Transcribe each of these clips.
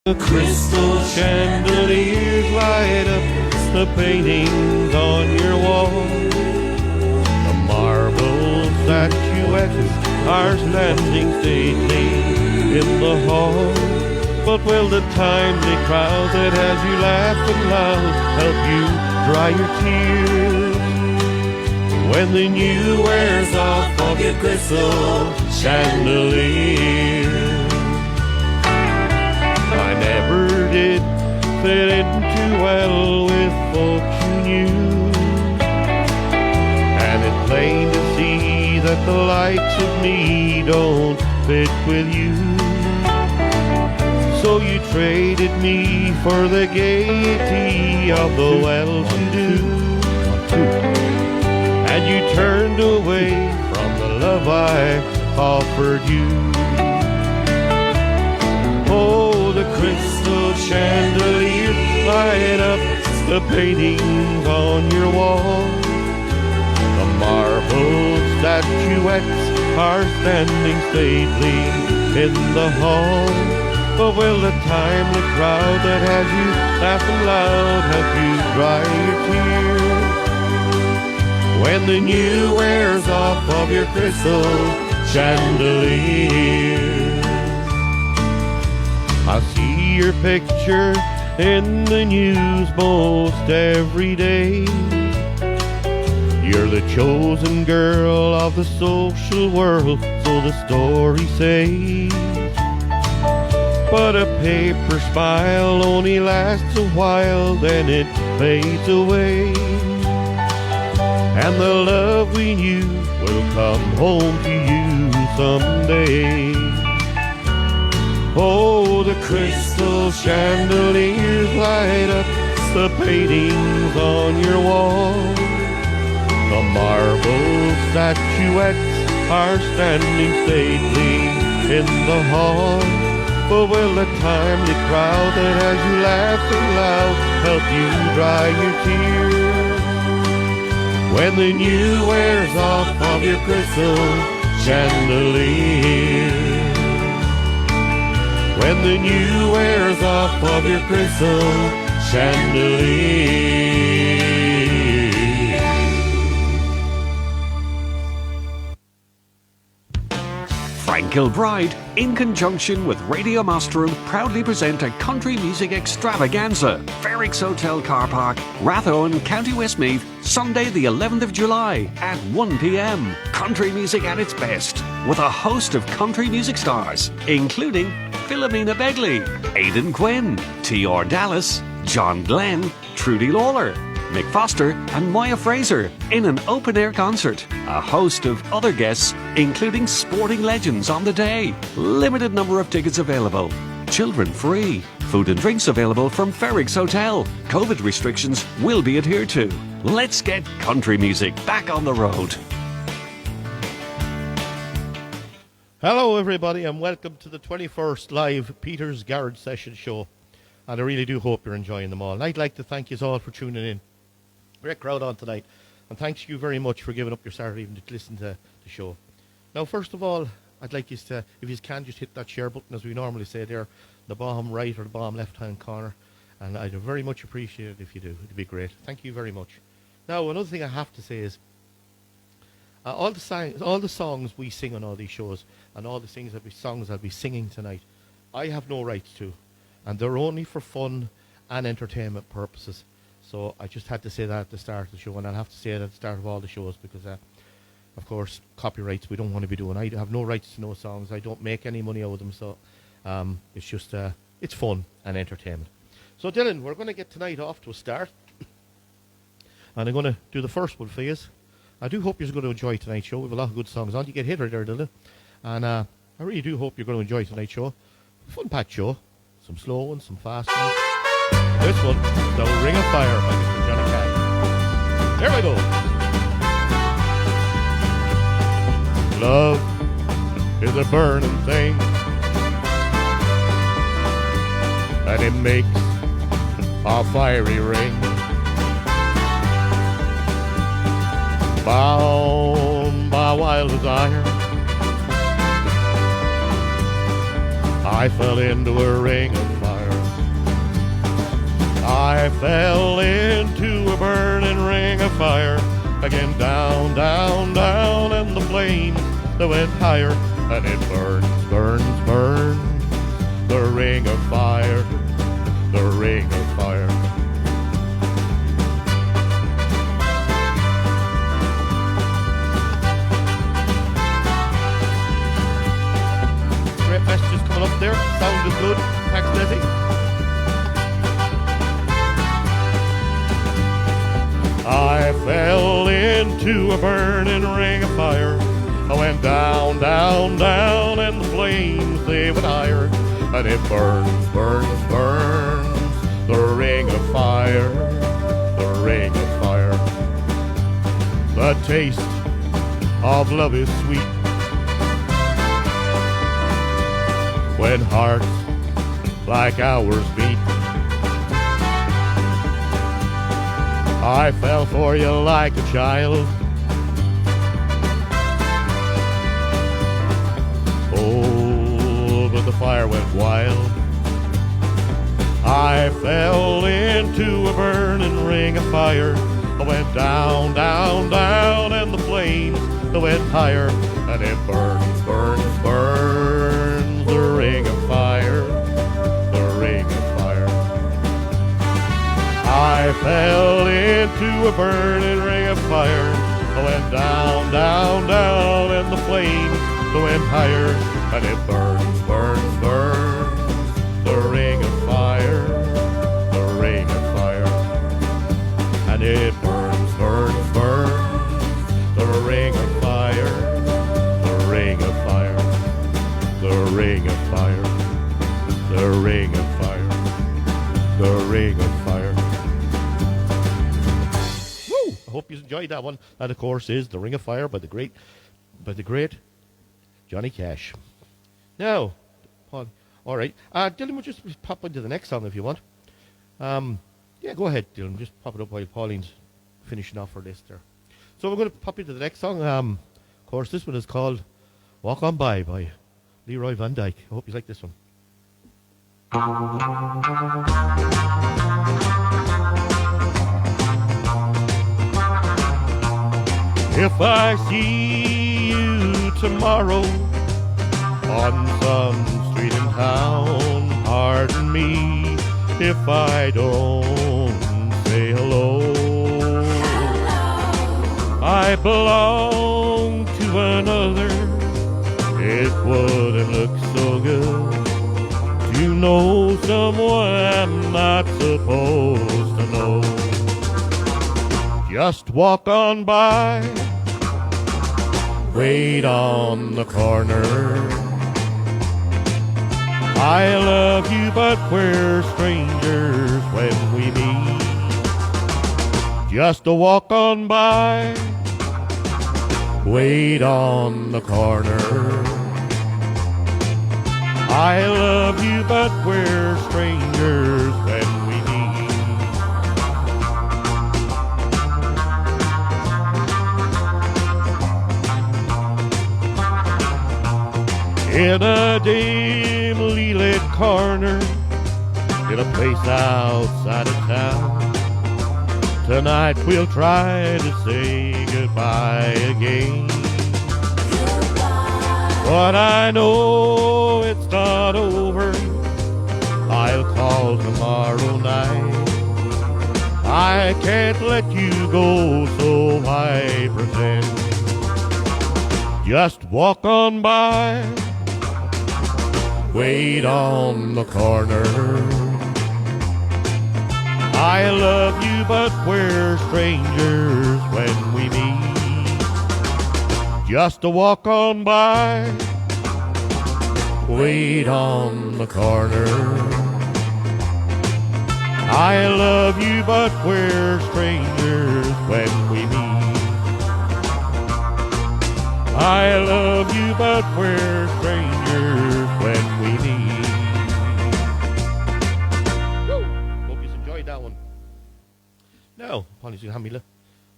The crystal chandeliers light up the paintings on your wall. The marble statuettes are standing stately in the hall. But will the timely crowd that has you laughing loud help you dry your tears when the new wears off of your crystal chandelier? I never did fit in too well with folks you knew, and it's plain to see that the likes of me don't fit with you. So you traded me for the gaiety of the well-to-do, and you turned away from the love I offered you. Oh, the crystal chandelier light up the paintings on your wall. The marble statuettes are standing stately in the hall. But will the timely crowd that has you laughing loud help you dry your tears when the new wears off of your crystal chandelier? I see your picture in the news most every day. You're the chosen girl of the social world, so the story says. But a paper smile only lasts a while, then it fades away. And the love we knew will come home to you someday. Oh, the crystal chandeliers light up the paintings on your wall. The marble statuettes are standing stately in the hall. But will the timely crowd that has you laughing loud help you dry your tears when the new wears off of your crystal chandelier? When the new wears off of your crystal chandelier. Frank Kilbride, in conjunction with Radio Mastrum, proudly present a country music extravaganza. Ferrix Hotel Car Park, Rathdowne, County Westmeath, Sunday the 11th of July at 1 p.m. Country music at its best, with a host of country music stars, including Philomena Begley, Aidan Quinn, T.R. Dallas, John Glenn, Trudy Lawler, Mick Foster and Moya Fraser in an open-air concert. A host of other guests, including sporting legends on the day. Limited number of tickets available. Children free. Food and drinks available from Ferrix Hotel. COVID restrictions will be adhered to. Let's get country music back on the road. Hello everybody and welcome to the 21st live Peter's Garage Session show. And I really do hope you're enjoying them all. And I'd like to thank you all for tuning in. Great crowd on tonight, and thanks you very much for giving up your Saturday evening to listen to the show. Now, first of all, I'd like you to, if you can, just hit that share button, as we normally say there, the bottom right or the bottom left-hand corner, and I'd very much appreciate it if you do. It'd be great. Thank you very much. Now, another thing I have to say is, all the songs we sing on all these shows, and all the songs I'll be singing tonight, I have no rights to, and they're only for fun and entertainment purposes. So I just had to say that at the start of the show, and I'll have to say it at the start of all the shows because, of course, copyrights we don't want to be doing. I have no rights to no songs. I don't make any money out of them, so it's just it's fun and entertainment. So Dylan, we're going to get tonight off to a start, and I'm going to do the first one for you. I do hope you're going to enjoy tonight's show. We have a lot of good songs on. You get hit right there, Dylan, and I really do hope you're going to enjoy tonight's show. Fun-packed show. Some slow ones, some fast ones. This one, The Ring of Fire by Mr. Johnny Cash. Here we go. Love is a burning thing, and it makes a fiery ring. Bound by wild desire, I fell into a ring of fire. I fell into a burning ring of fire. Again, down, down, down, and the flames that went higher, and it burns, burns, burns. The ring of fire, the ring of fire. Great messages coming up there. Sound is good. Thanks, Leslie. I fell into a burning ring of fire. I went down, down, down, and the flames, they went higher. And it burns, burns, burns. The ring of fire, the ring of fire. The taste of love is sweet when hearts like ours beat. I fell for you like a child. Oh, but the fire went wild. I fell into a burning ring of fire. I went down, down, down, and the flames that went higher. And it burns, burns, burns. The ring of fire, the ring of fire. I fell into a burning ring of fire. I went down, down, down, and the flames that went higher. And it burns, burns, burns. The ring of fire, the ring of fire. And it burns, burns, burns. The ring of fire, the ring of fire. The ring of fire, the ring of fire. The ring of fire. Woo! I hope you enjoyed that one. That, of course, is The Ring of Fire by the great Johnny Cash. Now, Paul, all right. Dylan, we'll just pop into the next song if you want. Yeah, go ahead, Dylan. Just pop it up while Pauline's finishing off her list there. So we're going to pop into the next song. Of course, this one is called Walk On By Leroy Van Dyke. I hope you like this one. If I see you tomorrow on some street in town, pardon me if I don't say hello. I belong to another. It wouldn't look so good to know someone I'm not supposed to know. Just walk on by, wait on the corner. I love you, but we're strangers when we meet. Just a walk on by, wait on the corner. I love you, but we're strangers when we meet. In a dimly lit corner, in a place outside of town, tonight we'll try to say goodbye again. But I know it's not over. I'll call tomorrow night. I can't let you go, so I pretend. Just walk on by, wait on the corner. I love you, but we're strangers when we meet. Just a walk on by, wait on the corner. I love you, but we're strangers when we meet. I love you, but we're strangers when we meet. Woo! Hope you enjoyed that one. Now, Polly's going to hand me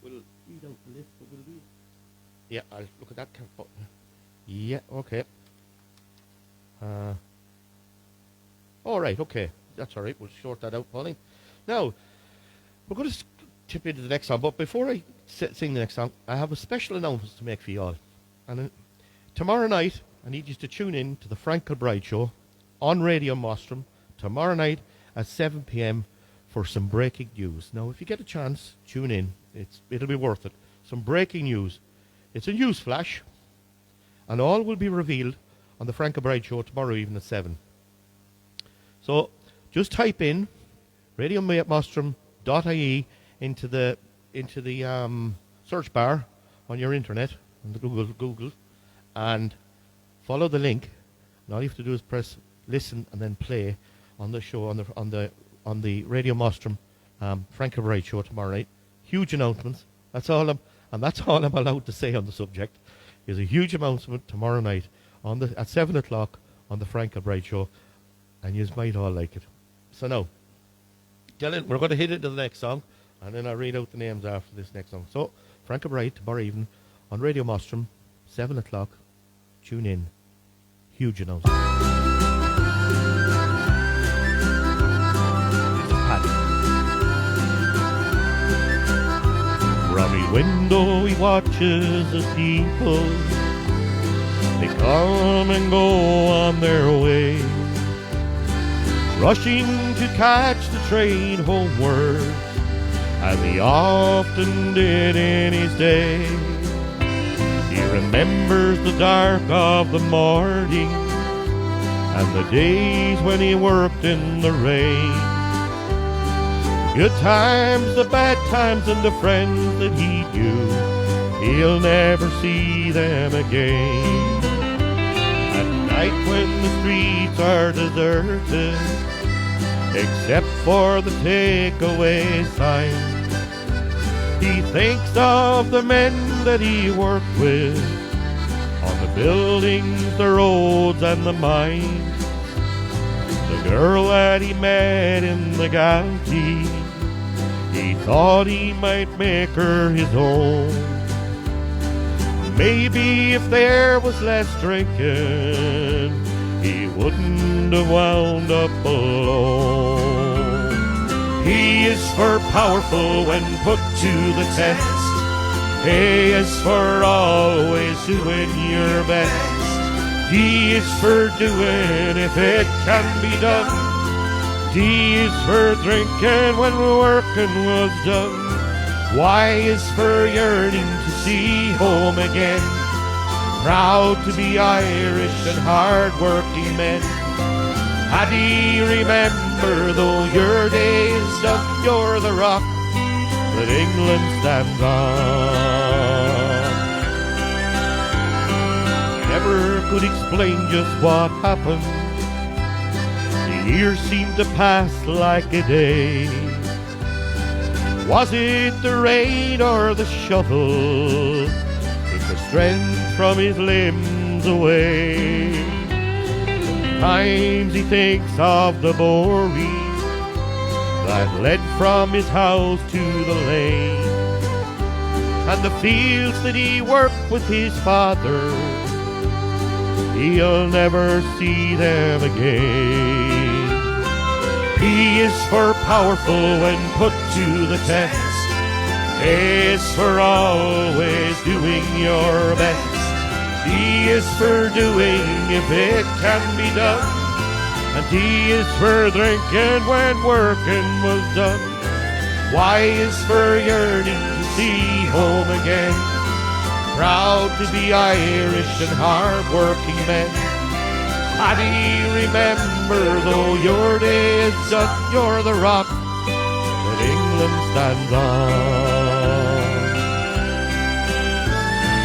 we'll read out the list, but we'll do. Yeah, I'll look at that button. Yeah, okay. All right, okay. That's all right. We'll sort that out, Pauline. Now, We're going to tip into the next song, but before I sing the next song, I have a special announcement to make for you all. And tomorrow night, I need you to tune in to the Frank Kilbride Show on Radio Mostrom tomorrow night at 7 p.m. for some breaking news. Now, if you get a chance, tune in. It'll be worth it. Some breaking news. It's a news flash, and all will be revealed on the Frank Kilbride Show tomorrow evening at 7. So just type in radiomostrom.ie into the search bar on your internet, on the Google, and follow the link. And all you have to do is press listen and then play on the show on the Radio Mostrom Frank Kilbride Show tomorrow night. Huge announcements. That's all I'm allowed to say on the subject. Is a huge announcement tomorrow night at 7 o'clock on the Frank Kilbride Show, and you might all like it. So now, Dylan, we're going to hit into the next song, and then I'll read out the names after this next song. So, Frank Kilbride tomorrow evening on Radio Mostrom, 7 o'clock. Tune in. Huge announcement. From his window he watches as people, they come and go on their way, rushing to catch the train homeward, as he often did in his day. He remembers the dark of the morning and the days when he worked in the rain. Good times, the bad times, and the friends that he knew, he'll never see them again. At night when the streets are deserted, except for the takeaway sign, he thinks of the men that he worked with, on the buildings, the roads, and the mines. The girl that he met in the galaxy, he thought he might make her his own. Maybe if there was less drinking, he wouldn't have wound up alone. He is for powerful when put to the test. He is for always doing your best. D is for doing if it can be done. D is for drinking when working was done. Y is for yearning to see home again. Proud to be Irish and hard-working men. Paddy, remember, though your day is done, you're the rock that England stands on. Never could explain just what happened. The years seemed to pass like a day. Was it the rain or the shovel took the strength from his limbs away? Sometimes he thinks of the boring that led from his house to the lane, and the fields that he worked with his father. He'll never see them again. P is for powerful when put to the test. A is for always doing your best. D is for doing if it can be done. And T is for drinking when working was done. Y is for yearning to see home again. Proud to be Irish and hard-working men. Paddy, remember, though your day is done, you're the rock that England stands on.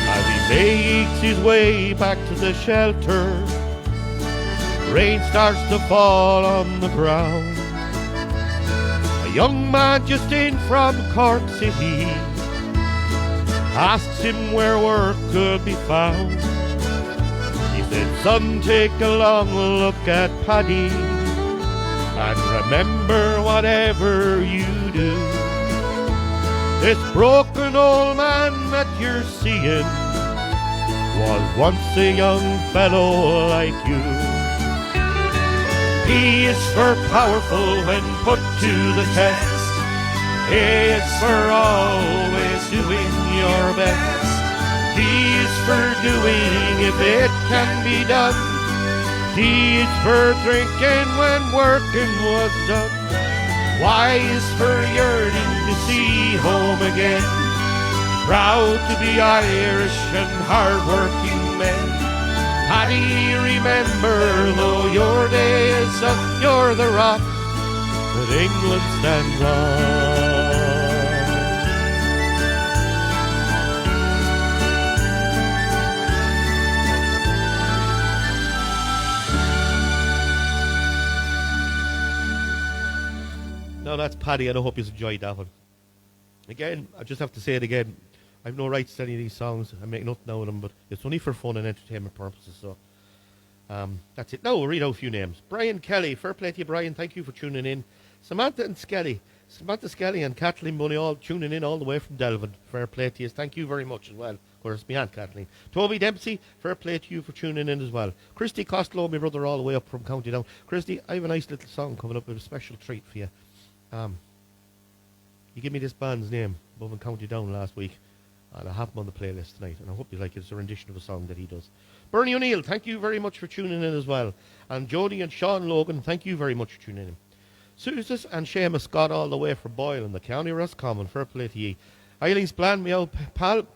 As he makes his way back to the shelter, rain starts to fall on the ground. A young man just in from Cork City asks him where work could be found. He said, son, take a long look at Paddy, and remember whatever you do, this broken old man that you're seeing was once a young fellow like you. He is for powerful when put to the test. A is for always doing your best. D is for doing if it can be done. D is for drinking when working was done. Y is for yearning to see home again. Proud to be Irish and hard-working men. Paddy, remember, though your day is up, you're the rock that England stands on. Now that's Paddy, and I hope you enjoyed that one. Again, I just have to say it again. I have no rights to any of these songs. I make nothing out of them, but it's only for fun and entertainment purposes. So that's it. Now we'll read out a few names. Brian Kelly, fair play to you, Brian. Thank you for tuning in. Samantha Skelly and Kathleen Money all tuning in all the way from Delvin. Fair play to you. Thank you very much as well. Of course, my Aunt Kathleen. Toby Dempsey, fair play to you for tuning in as well. Christy Costello, my brother, all the way up from County Down. Christy, I have a nice little song coming up with a special treat for you. You give me this band's name above in County Down last week, and I have them on the playlist tonight, and I hope you like it. It's a rendition of a song that he does. Bernie O'Neill, thank you very much for tuning in as well. And Jody and Sean Logan, thank you very much for tuning in. Susan and Seamus Scott all the way from Boyle in the County Roscommon, fair play to ye. Eileen's Bland, me old pal.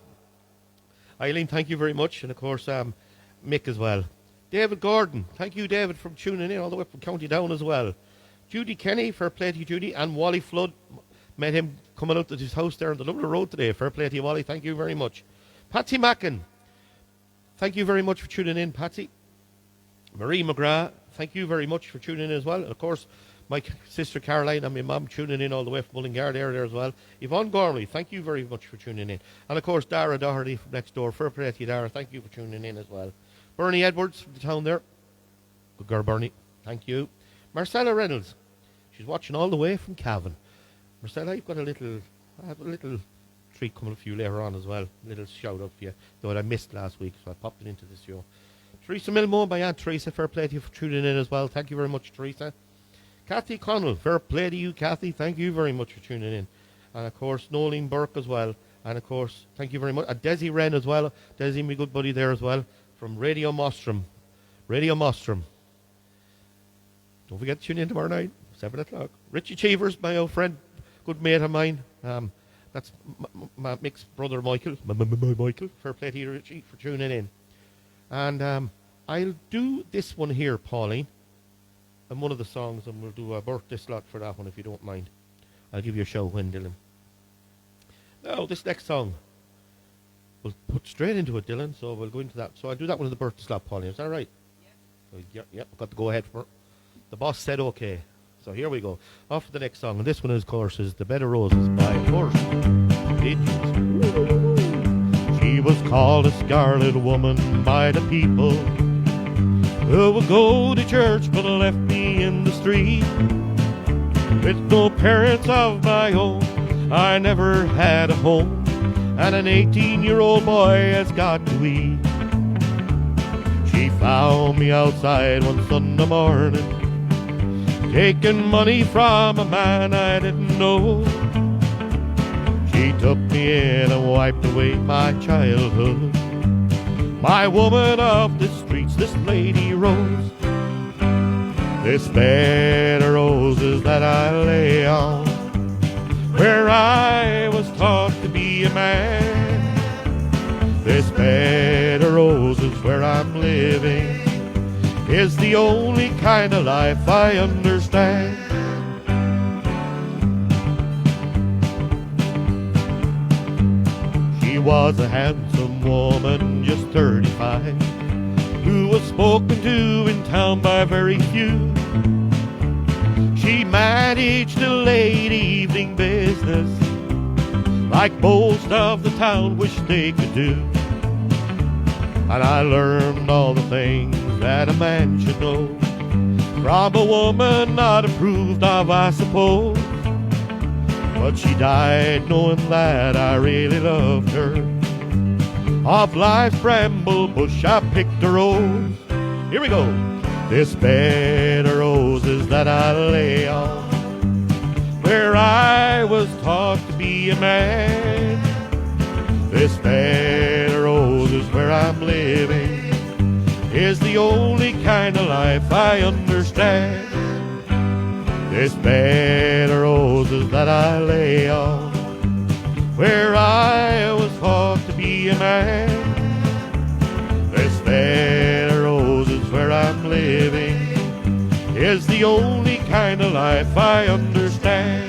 Eileen, thank you very much, and of course Mick as well. David Gordon, thank you David for tuning in all the way from County Down as well. Judy Kenny, fair play to you Judy, and Wally Flood. Met him coming out to his house there on the Dublin Road today. Fair play to you, Wally. Thank you very much. Patsy Mackin. Thank you very much for tuning in, Patsy. Marie McGrath. Thank you very much for tuning in as well. And, of course, my sister Caroline and my mum tuning in all the way from Mullingar there as well. Yvonne Gormley. Thank you very much for tuning in. And, of course, Dara Doherty from next door. Fair play to you, Dara. Thank you for tuning in as well. Bernie Edwards from the town there. Good girl, Bernie. Thank you. Marcella Reynolds. She's watching all the way from Cavan. Marcella, I have a little treat coming for you later on as well. A little shout out for you, though I missed last week, so I popped it into this show. Teresa Milmo, my Aunt Teresa, fair play to you for tuning in as well. Thank you very much, Teresa. Kathy Connell, fair play to you, Kathy. Thank you very much for tuning in. And, of course, Nolene Burke as well. And, of course, thank you very much. And Desi Wren as well. Desi, my good buddy there as well, from Radio Mostrom. Radio Mostrom. Don't forget to tune in tomorrow night, 7 o'clock. Richie Cheevers, my old friend, good mate of mine. That's my Mick's brother Michael. Michael, fair play to you, Richie, for tuning in. And I'll do this one here, Pauline, and one of the songs, and we'll do a birthday slot for that one if you don't mind. I'll give you a show when, Dylan. Now, this next song, we'll put straight into it, Dylan, so we'll go into that. So I'll do that one in the birthday slot, Pauline. Is that right? Yeah. Yep, I've got to go ahead for it. The boss said okay. So here we go. Off to the next song. And this one, of course, is The Bed of Roses by, of course, Pigeons. She was called a scarlet woman by the people who would go to church but left me in the street. With no parents of my own, I never had a home, and an 18-year-old boy has got to eat. She found me outside one Sunday morning, taking money from a man I didn't know. She took me in and wiped away my childhood. My woman of the streets, this Lady Rose. This bed of roses that I lay on, where I was taught to be a man. This bed of roses where I'm living is the only kind of life I understand. She was a handsome woman, just 35, who was spoken to in town by very few. She managed a late evening business like most of the town wished they could do. And I learned all the things that a man should know from a woman not approved of, I suppose. But she died knowing that I really loved her. Of life's bramble bush I picked a rose. Here we go. This bed of roses that I lay on, where I was was taught to be a man. This bed of roses where I'm living is the only kind of life I understand. This bed of roses that I lay on, where I was taught to be a man. This bed of roses where I'm living is the only kind of life I understand.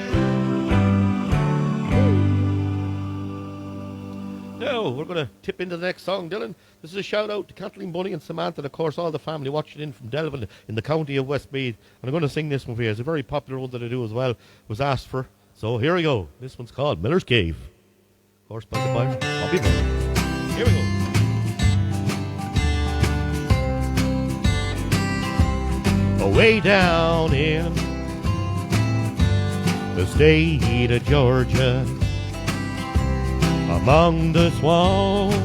Now, we're going to tip into the next song, Dylan. This is a shout out to Kathleen Bunny and Samantha, and of course all the family watching in from Delvin in the county of Westmeath. And I'm going to sing this one for you. It's a very popular one that I do as well. It was asked for. So here we go. This one's called Miller's Cave. Of course, by the Bobby Miller. Here we go. Way down in the state of Georgia, among the swamps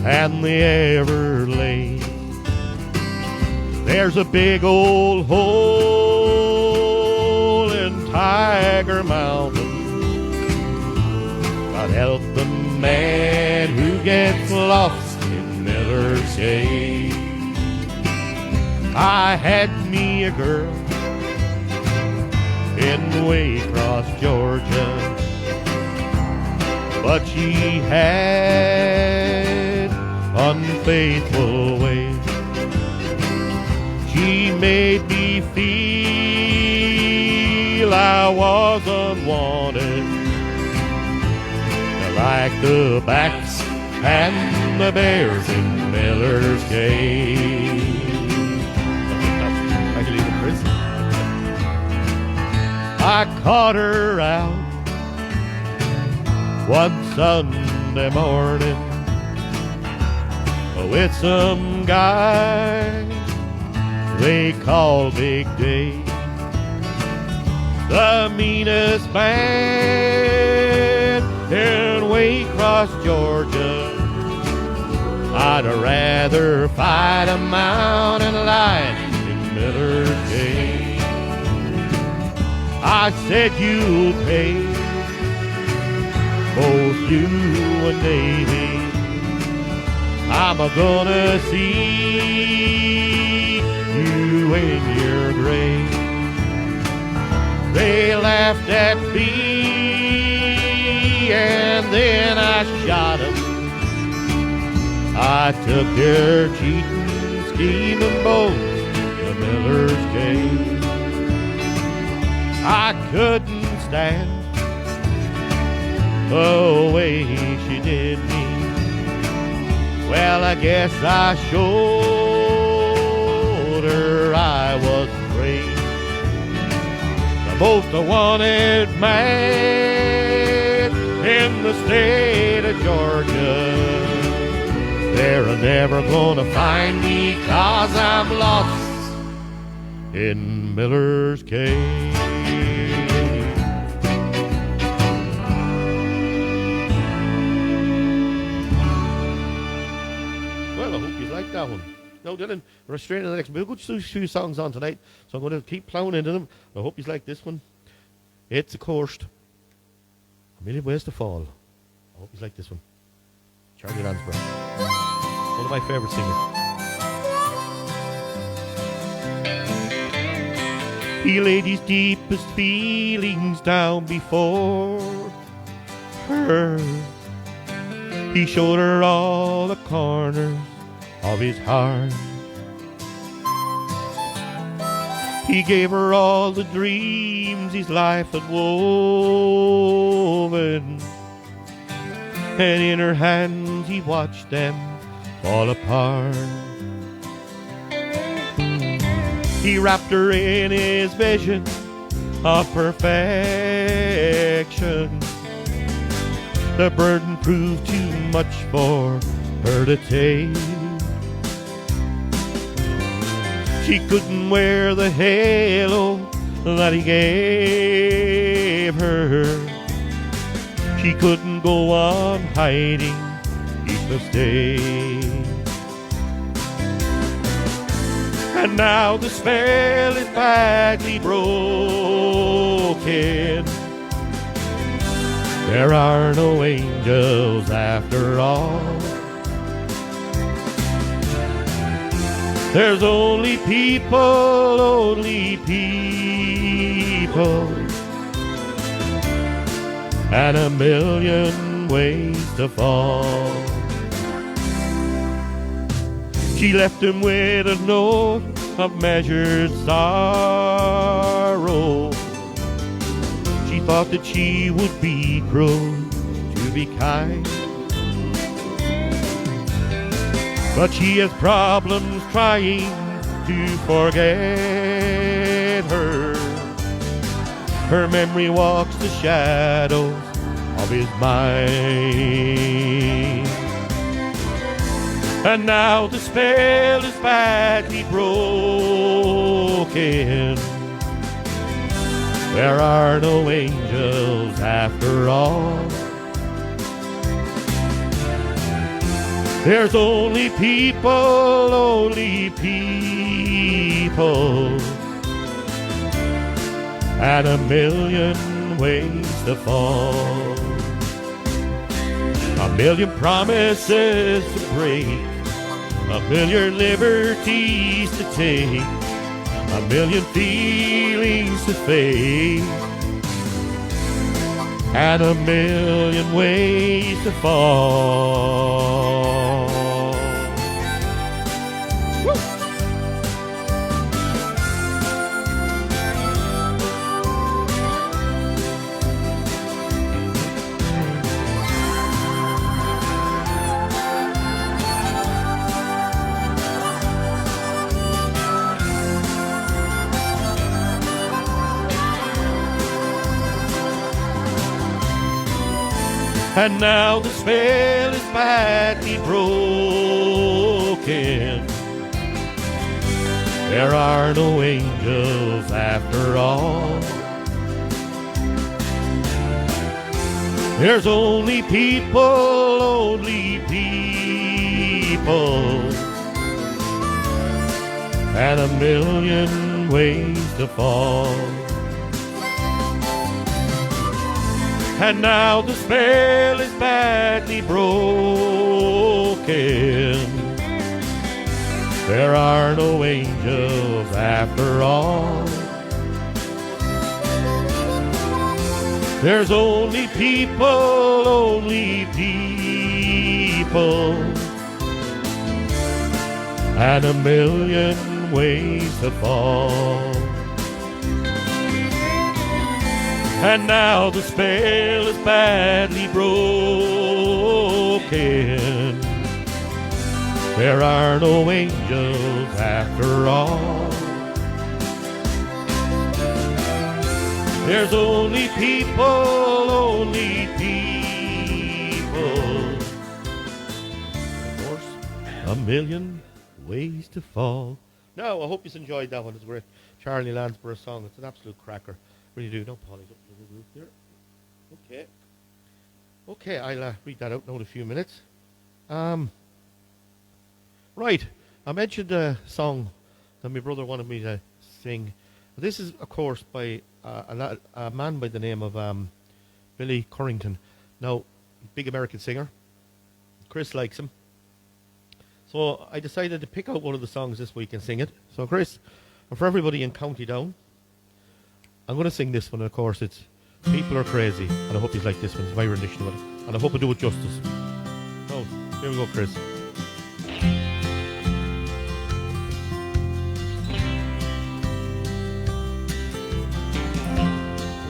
and the Everglades, there's a big old hole in Tiger Mountain. God help the man who gets lost in Miller's Cave. I had me a girl in Waycross, Georgia, but she had unfaithful ways. She made me feel I was unwanted, like the bats and the bears in Miller's Cave. I caught her out one Sunday morning with some guy they call Big Dave, the meanest man in Waycross, Georgia. I'd rather fight a mountain lion in Miller's Cave. I said you'll pay, both you and Davy. I'm gonna see you in your grave. They laughed at me and then I shot them. I took their cheating, scheming bones to Miller's Cave. I couldn't stand the way she did me. Well, I guess I showed her I was afraid. The most wanted man in the state of Georgia. They're never gonna find me 'cause I'm lost in Miller's Cave. That one. No, Dylan, we're straight to the next. We'll go through 2 songs on tonight, so I'm going to keep plowing into them. I hope you like this one. It's, of course, A Million Ways to Fall. I hope you like this one. Charlie Lansbury. One of my favorite singers. He laid his deepest feelings down before her. He showed her all the corners of his heart. He gave her all the dreams his life had woven, and in her hands he watched them fall apart. He wrapped her in his vision of perfection. The burden proved too much for her to take. She couldn't wear the halo that he gave her. She couldn't go on hiding each mistake. And now the spell is badly broken. There are no angels after all. There's only people, and a million ways to fall. She left him with a note of measured sorrow. She thought that she would be cruel to be kind, but she has problems trying to forget her. Her memory walks the shadows of his mind. And now the spell is badly broken. There are no angels after all. There's only people, and a million ways to fall. A million promises to break, a million liberties to take, a million feelings to face, and a million ways to fall. Woo! And now the spell is badly broken. There are no angels after all. There's only people, and a million ways to fall. And now the spell is badly broken. There are no angels after all. There's only people, and a million ways to fall. And now the spell is badly broken. There are no angels after all. There's only people, of course, a million ways to fall. No, I hope you enjoyed that one. It's a great Charlie Lansborough song. It's an absolute cracker. Really do. No, Polly's up to the roof there. Okay. Okay, I'll read that out now in a few minutes. Right. I mentioned a song that my brother wanted me to sing. This is, of course, by a man by the name of Billy Currington. Now, big American singer. Chris likes him. So I decided to pick out one of the songs this week and sing it. So, Chris, and for everybody in County Down, I'm going to sing this one, of course. It's People Are Crazy, and I hope you like this one. It's my rendition of it, and I hope I do it justice. So, here we go, Chris.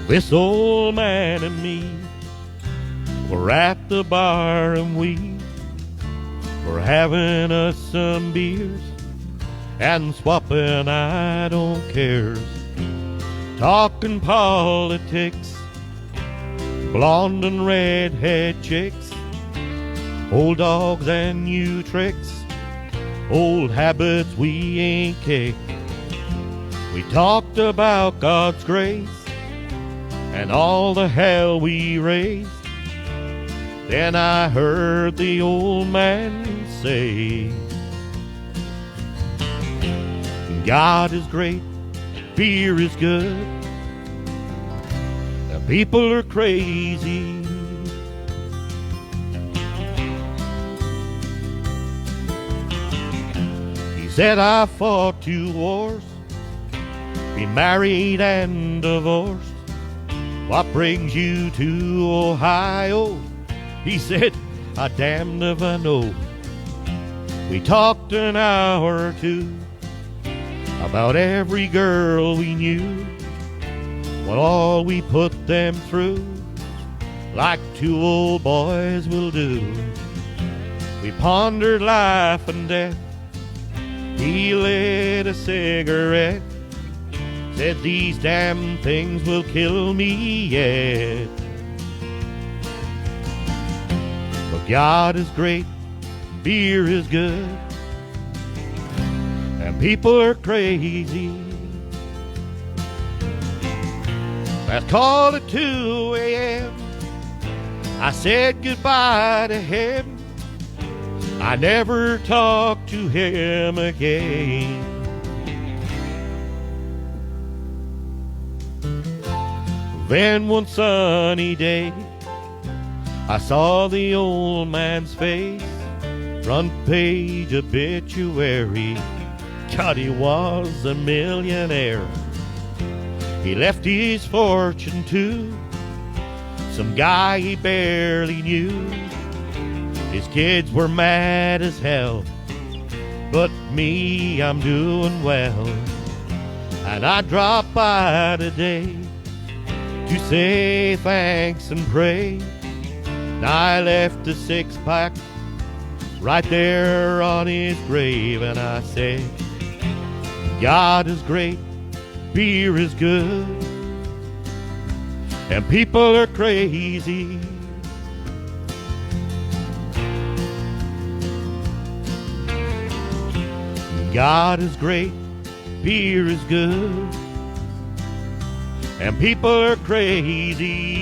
This old man and me were at the bar, and we were having us some beers and swapping I don't cares. Talking politics, blonde and redhead chicks, old dogs and new tricks, old habits we ain't kicked. We talked about God's grace and all the hell we raised. Then I heard the old man say, God is great, beer is good, the people are crazy, He said, I fought 2 wars, been married and divorced. What brings you to Ohio? He said, I damned if I know. We talked an hour or 2 about every girl we knew, what all we put them through, like 2 old boys will do. We pondered life and death. He lit a cigarette, said these damn things will kill me yet. But God is great, beer is good, and people are crazy. Last call at 2 a.m. I said goodbye to him. I never talked to him again. Then one sunny day, I saw the old man's face, front page obituary. God, he was a millionaire. He left his fortune to some guy he barely knew. His kids were mad as hell, but me, I'm doing well. And I dropped by today to say thanks and pray. And I left a 6-pack right there on his grave, and I said, God is great, beer is good, and people are crazy. God is great, beer is good, and people are crazy.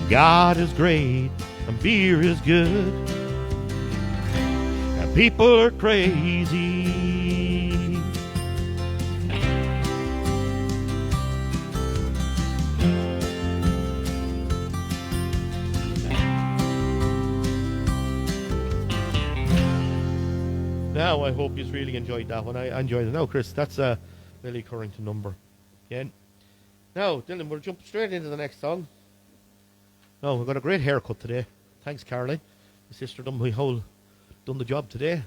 God is great, and beer is good, and people are crazy. Now, I hope you really enjoyed that one. I enjoyed it. Now, Chris, that's a Billy Currington number. Again. Now, Dylan, we'll jump straight into the next song. No, we've got a great haircut today. Thanks, Caroline. My sister done the job today.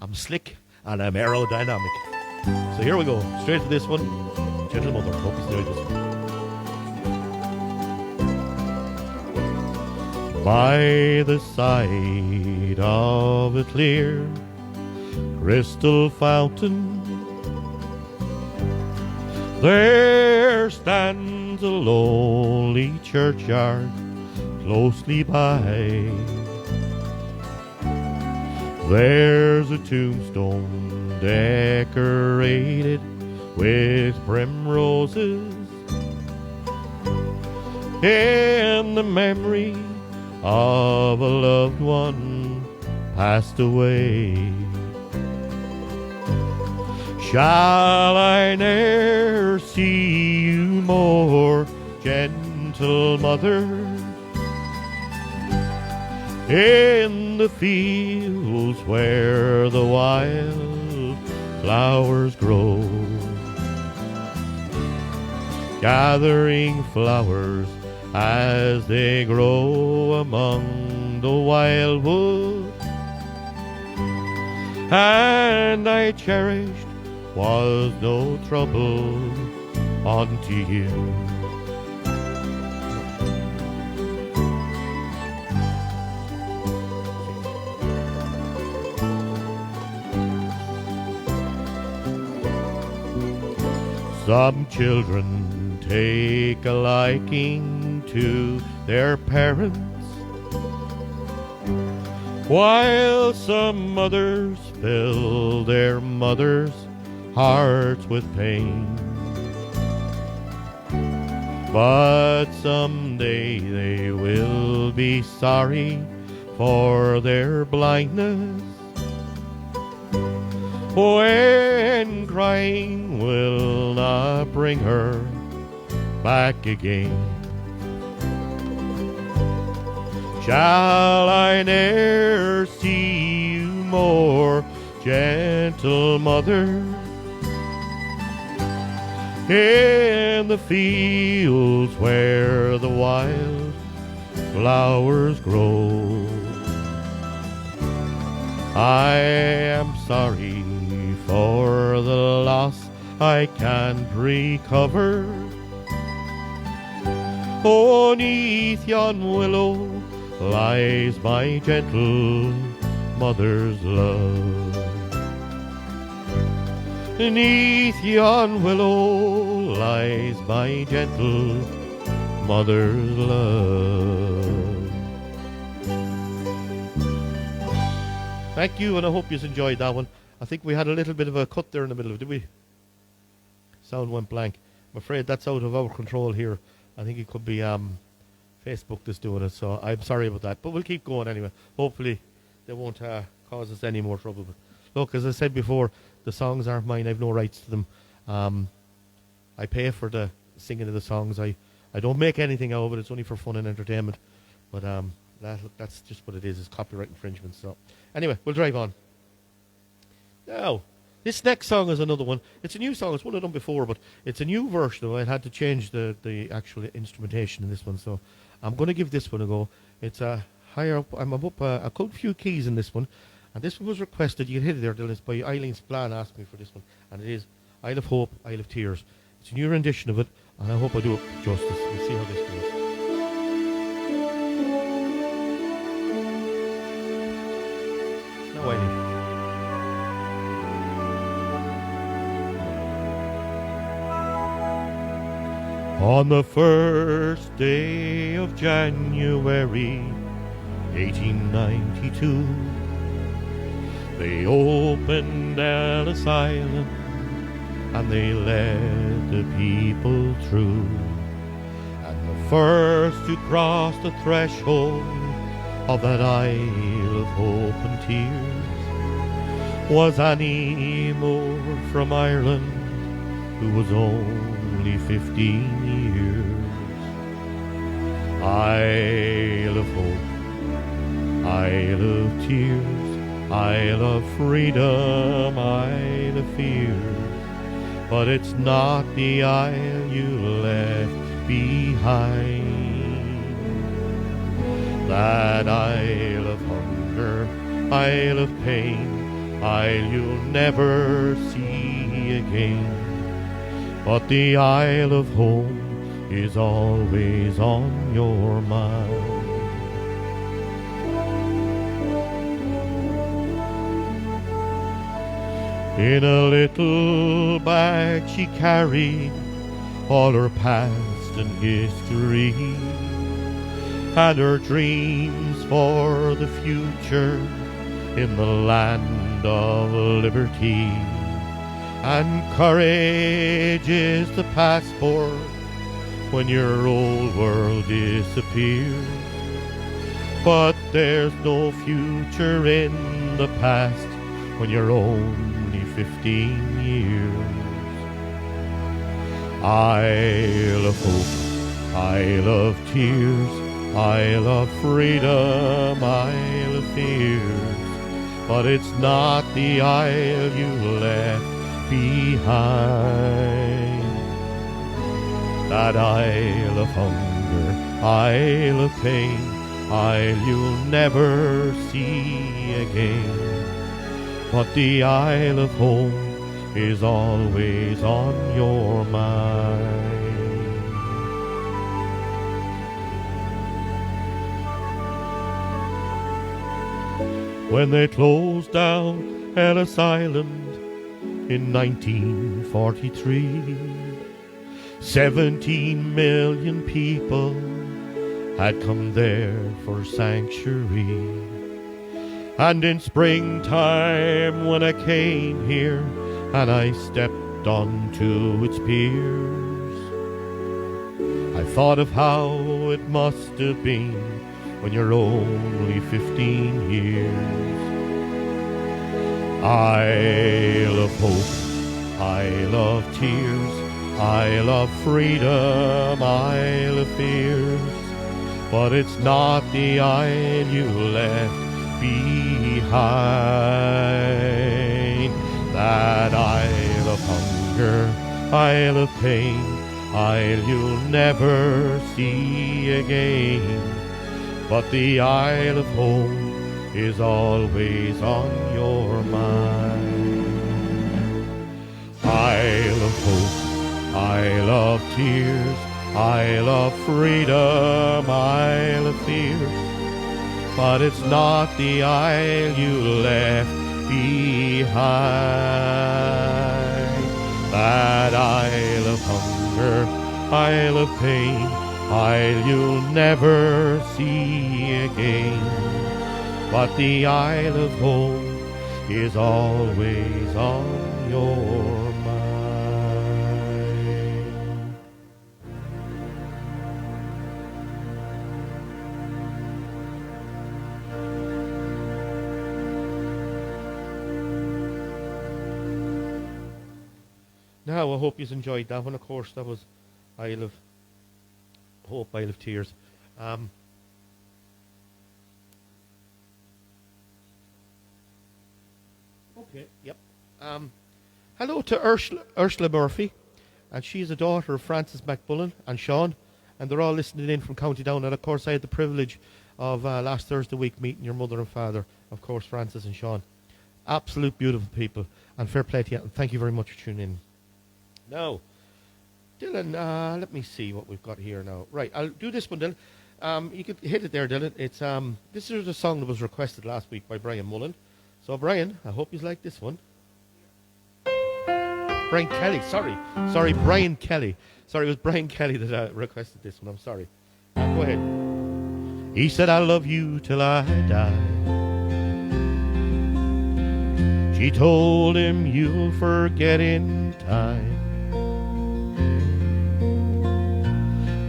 I'm slick and I'm aerodynamic. So here we go. Straight to this one. Gentle Mother. Hope you enjoyed this one. By the side of a clear crystal fountain, there stands a lonely churchyard closely by. There's a tombstone decorated with primroses in the memory of a loved one passed away. Shall I ne'er see you more, gentle mother, in the fields where the wild flowers grow, gathering flowers as they grow among the wildwood, and I cherished was no trouble unto you. Some children take a liking to their parents, while some others fill their mothers' hearts with pain. But someday they will be sorry for their blindness, when crying will not bring her back again. Shall I ne'er see you more, gentle mother, in the fields where the wild flowers grow? I am sorry for the loss I can't recover. Oh, 'neath yon willow lies my gentle mother's love. 'Neath yon willow lies my gentle mother's love. Thank you, and I hope you enjoyed that one. I think we had a little bit of a cut there in the middle of it, did we? Sound went blank. I'm afraid that's out of our control here. I think it could be Facebook that's doing it, so I'm sorry about that. But we'll keep going anyway. Hopefully they won't cause us any more trouble. But look, as I said before, the songs aren't mine. I have no rights to them. I pay for the singing of the songs. I don't make anything out of it. It's only for fun and entertainment. But that's just what it is. It's copyright infringement. So anyway, we'll drive on. Now, this next song is another one. It's a new song. It's one I've done before, but it's a new version. I had to change the actual instrumentation in this one, so I'm going to give this one a go. It's higher up. I'm up a good few keys in this one, and this one was requested. You can hit it there, Dylan. It's by Eileen Splan asked me for this one, and it is Isle of Hope, Isle of Tears. It's a new rendition of it, and I hope I do it justice. We'll see how this goes. Now, Eileen. On the first day of January 1892, they opened Ellis Island and they let the people through. And the first to cross the threshold of that Isle of Hope and Tears was Annie Moore from Ireland, who was only 15 years. Isle of Hope, Isle of Tears, Isle of Freedom, Isle of Fears, but it's not the isle you left behind. That Isle of Hunger, Isle of Pain, Isle you'll never see again. But the Isle of Home is always on your mind. In a little bag she carried all her past and history, and her dreams for the future in the land of liberty. And courage is the passport when your old world disappears. But there's no future in the past when you're only 15 years. Isle of Hope, Isle of Tears, Isle of Freedom, Isle of Fears, but it's not the isle you left behind. That Isle of Hunger, Isle of Pain, Isle you'll never see again. But the Isle of Home is always on your mind. When they closed down Ellis Island in 1943, 17 million people had come there for sanctuary. And in springtime when I came here and I stepped onto its piers, I thought of how it must have been when you're only 15 years. Isle of Hope, Isle of Tears, Isle of Freedom, Isle of Fears, but it's not the isle you left behind. That isle of hunger, isle of pain, isle you'll never see again. But the isle of home is always on your mind. Isle of hope, isle of tears, isle of freedom, isle of fears, but it's not the isle you left behind. That isle of hunger, isle of pain, isle you'll never see again. But the isle of home is always on your mind. Now, I hope you enjoyed that one. Of course, that was Isle of Hope, Isle of Tears. Okay, yep. Hello to Ursula Murphy, and she's a daughter of Francis McBullen and Sean, and they're all listening in from County Down. And of course, I had the privilege of last Thursday week meeting your mother and father, of course, Francis and Sean. Absolute beautiful people, and fair play to you, and thank you very much for tuning in. Now, Dylan, let me see what we've got here now. Right, I'll do this one, Dylan. You could hit it there, Dylan. It's this is a song that was requested last week by Brian Mullen. So, Brian, I hope you like this one. Brian Kelly, sorry, Brian Kelly. Sorry, it was Brian Kelly that requested this one. I'm sorry. Go ahead. He said, I love you till I die. She told him, you'll forget in time.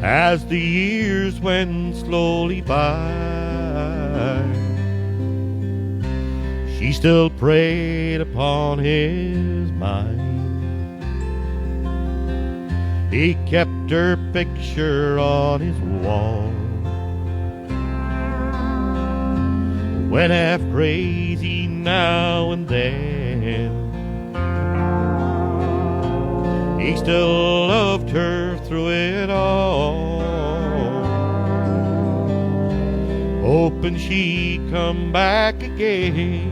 As the years went slowly by, she still preyed upon his mind. He kept her picture on his wall. Went half crazy now and then. He still loved her through it all, hoping she'd come back again.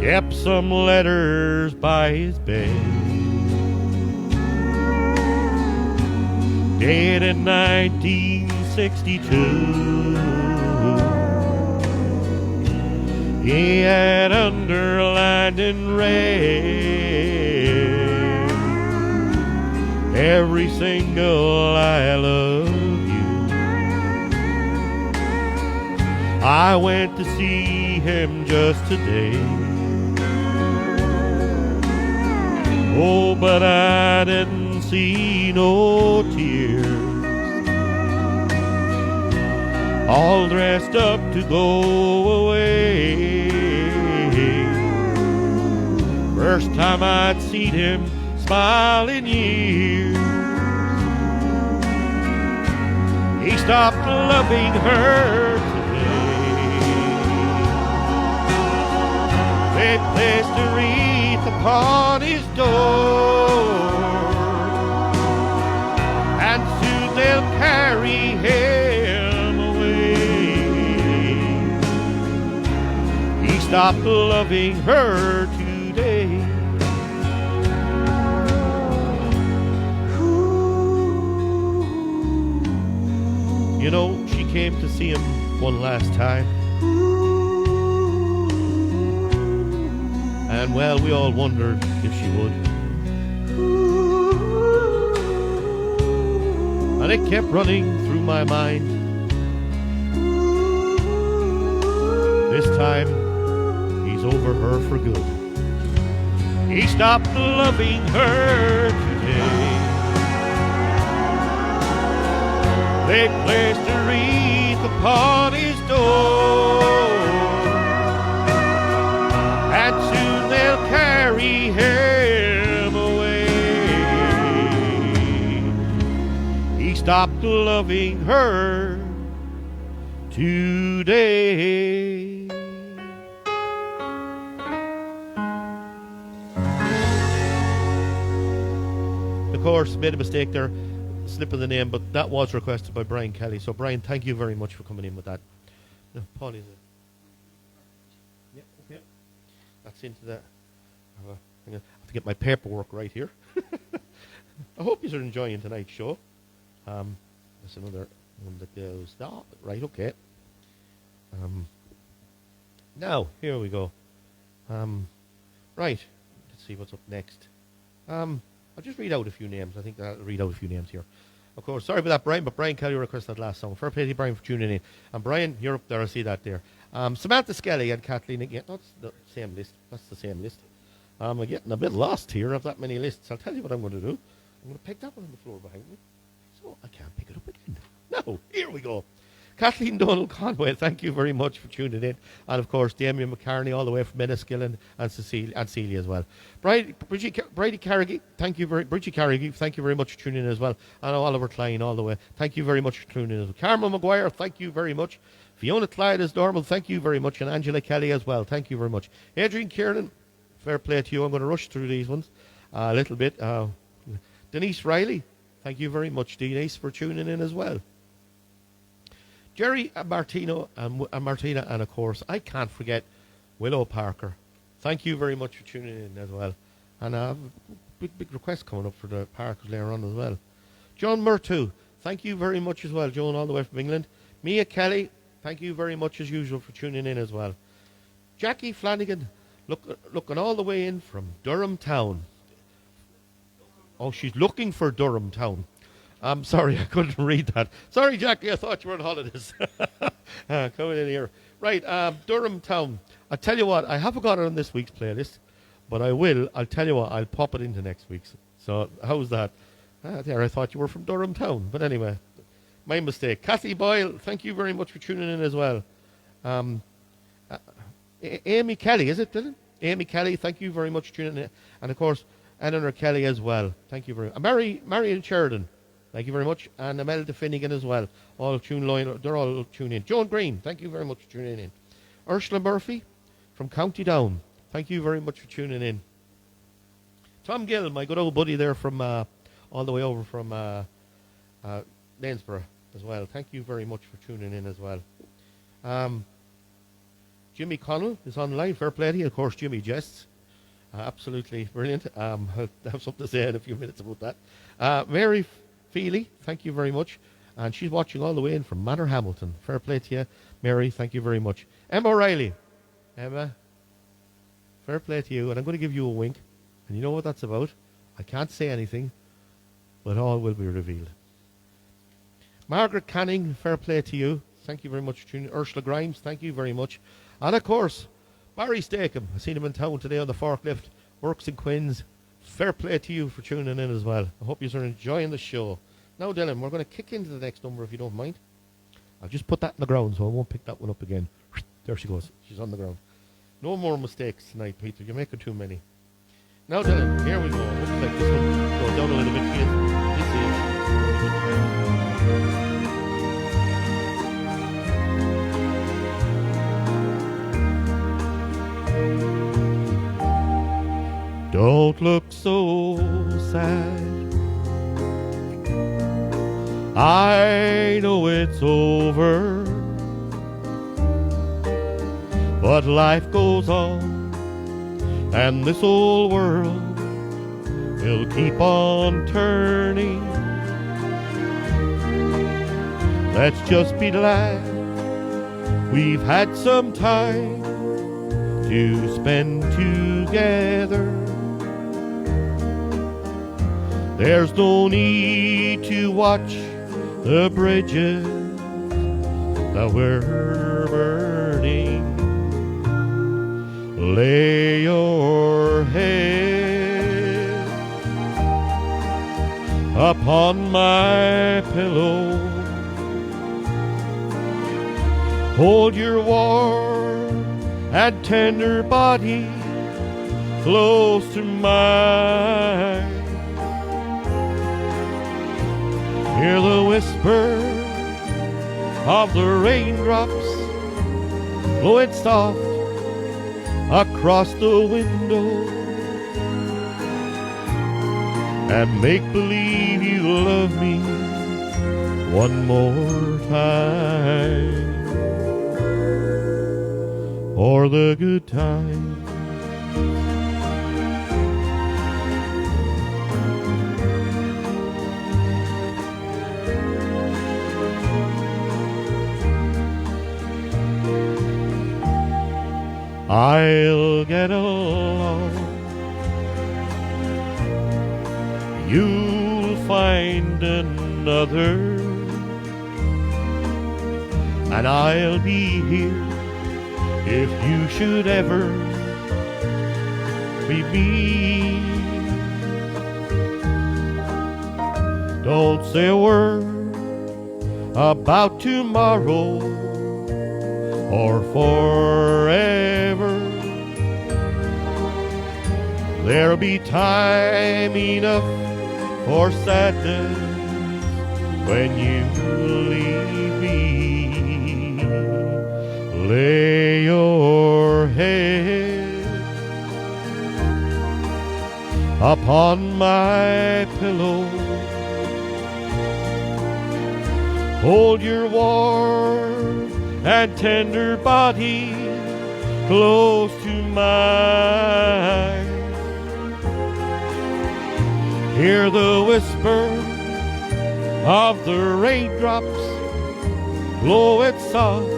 Kept some letters by his bed, dated 1962. He had underlined in red every single I love you. I went to see him just today. Oh, but I didn't see no tears. All dressed up to go away. First time I'd seen him smile in years. He stopped loving her today. They placed a wreath upon his door, and soon they'll carry him away. He stopped loving her today. You know, she came to see him one last time, and well, we all wondered if she would. And it kept running through my mind. This time, he's over her for good. He stopped loving her today. They placed a wreath upon his door, and soon they'll carry him away. He stopped stopped loving her today. Of course, made a mistake there, slip of the name, but that was requested by Brian Kelly. So, Brian, thank you very much for coming in with that. No, Paul, is it? Yeah, okay. That's into that. I have to get my paperwork right here. I hope you're enjoying tonight's show. There's another one that goes. Oh, right, okay. Now, here we go. Right, let's see what's up next. I'll just read out a few names. I think I'll read out a few names here. Of course, sorry about that, Brian, but Brian Kelly requested that last song. Fair play to Brian for tuning in. And Brian, you're up there. I see that there. Samantha Skelly and Kathleen again. That's the same list. That's the same list. I'm getting a bit lost here of that many lists. I'll tell you what I'm going to do. I'm going to pick that one on the floor behind me. So I can't pick it up again. No, here we go. Kathleen Donald Conway, thank you very much for tuning in. And of course, Damien McCartney all the way from Enniskillen and Celia as well. Brady Carrigy, thank you very much for tuning in as well. And Oliver Klein all the way. Thank you very much for tuning in as well. Carmel Maguire, thank you very much. Fiona Clyde as normal, thank you very much. And Angela Kelly as well, thank you very much. Adrian Kiernan, fair play to you. I'm going to rush through these ones a little bit. Denise Riley, thank you very much, Denise, for tuning in as well. Jerry and Martina, and of course, I can't forget Willow Parker. Thank you very much for tuning in as well. And I have a big request coming up for the Parkers later on as well. John Murtu, thank you very much as well, Joan, all the way from England. Mia Kelly, thank you very much as usual for tuning in as well. Jackie Flanagan, looking all the way in from Durham Town. Oh, she's looking for Durham Town. I'm sorry, I couldn't read that. Sorry, Jackie, I thought you were on holidays. Coming in here. Right, Durham Town. I'll tell you what, I haven't got it on this week's playlist, but I will. I'll tell you what, I'll pop it into next week's. So, how's that? There, I thought you were from Durham Town. But anyway, my mistake. Kathy Boyle, thank you very much for tuning in as well. Amy Kelly, is it, Dylan? Amy Kelly, thank you very much for tuning in. And, of course, Eleanor Kelly as well. Thank you very much. Marion Sheridan. Thank you very much. And Imelda Finnegan as well. They're all tuning in. Joan Green, thank you very much for tuning in. Ursula Murphy from County Down. Thank you very much for tuning in. Tom Gill, my good old buddy there from all the way over from Lanesborough as well. Thank you very much for tuning in as well. Jimmy Connell is online. Fair play to you. Of course, Jimmy jests. Absolutely brilliant. I'll have something to say in a few minutes about that. Mary Feely, thank you very much. And she's watching all the way in from Manor Hamilton. Fair play to you, Mary. Thank you very much. Emma O'Reilly. Emma, fair play to you. And I'm going to give you a wink. And you know what that's about? I can't say anything, but all will be revealed. Margaret Canning, fair play to you. Thank you very much for tuning in. Ursula Grimes, thank you very much. And of course, Barry Stakem. I seen him in town today on the forklift. Works in Quinns. Fair play to you for tuning in as well. I hope you're enjoying the show. Now, Dylan, we're going to kick into the next number if you don't mind. I'll just put that on the ground so I won't pick that one up again. There she goes. She's on the ground. No more mistakes tonight, Peter. You're making too many. Now, Dylan, here we go. Looks like this one goes down a little bit for you. Don't look so sad. I know it's over, but life goes on, and this old world will keep on turning. Let's just be glad we've had some time to spend together. There's no need to watch the bridges that we're burning. Lay your head upon my pillow. Hold your warm and tender body close to mine. Hear the whisper of the raindrops blowing soft across the window, and make believe you love me one more time, for the good times. I'll get along. You'll find another, and I'll be here if you should ever be me. Don't say a word about tomorrow or forever. There'll be time enough for sadness when you leave me. Lay your head upon my pillow. Hold your warm and tender body close to mine. Hear the whisper of the raindrops blowing soft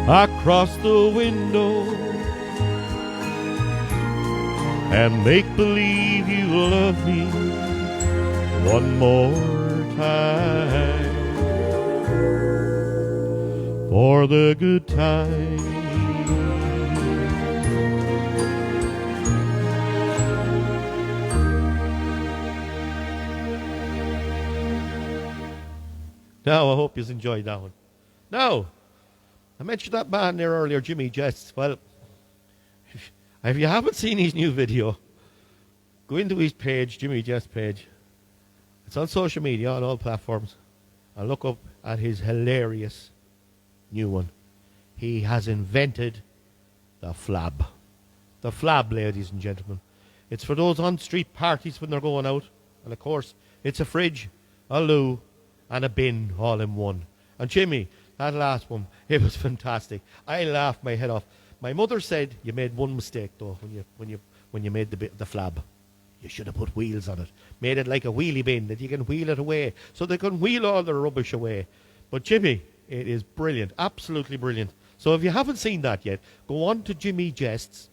across the window, and make believe you love me one more time, for the good times. Now, I hope you enjoyed that one. Now, I mentioned that man there earlier, Jimmy Jess. Well, if you haven't seen his new video, go into his page, Jimmy Jess page. It's on social media, on all platforms. And look up at his hilarious new one. He has invented the flab. The flab, ladies and gentlemen. It's for those on-street parties when they're going out. And, of course, it's a fridge, a loo, and a bin all in one. And Jimmy, that last one, it was fantastic. I laughed my head off. My mother said you made one mistake though when you made the flab. You should have put wheels on it. Made it like a wheelie bin that you can wheel it away so they can wheel all the rubbish away. But Jimmy, it is brilliant, absolutely brilliant. So if you haven't seen that yet, go on to Jimmy Jests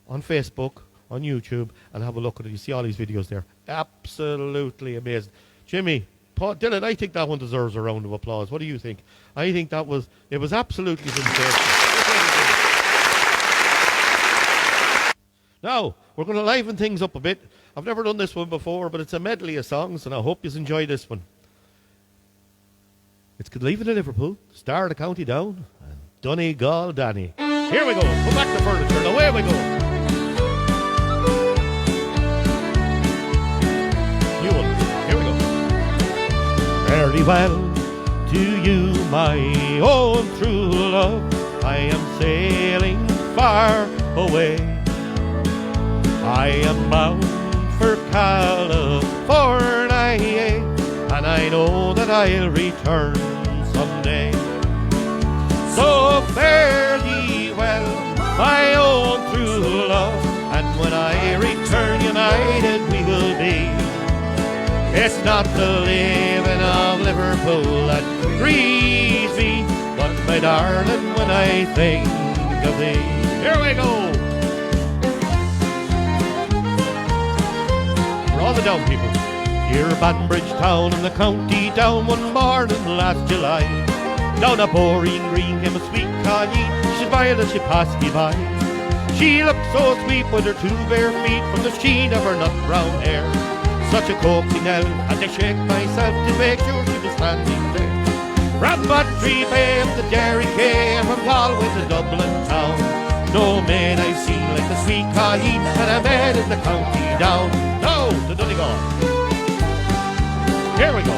on Facebook, on YouTube, and have a look at it. You see all these videos there. Absolutely amazing. Jimmy, Paul, Dylan, I think that one deserves a round of applause. What do you think? I think it was absolutely sensational. Now, we're going to liven things up a bit. I've never done this one before, but it's a medley of songs, and I hope you enjoy this one. It's Leaving of Liverpool, Star of the County Down, and Donegal Danny. Here we go. Put back the furniture, and away we go. Very well to you, my own true love. I am sailing far away. I am bound for California, and I know that I'll return someday. So fare thee well, my own true love, and when I return united we will be. It's not the living of Liverpool that grieves me, but my darling, when I think of thee. Here we go! For all the down people. Here Banbridge Town in the county down one morning last July. Down a boring green came a sweet Colleen. She's violet, she passed me by. She looked so sweet with her two bare feet from the sheen of her nut brown hair. Such a coaxing elf, and I shake myself to make sure she was standing there. From Bantry Bay up to Derry Quay, and from Galway to Dublin town, no man I've seen like the sweet Colleen that I met in the county down. Now to Donegal. Here we go.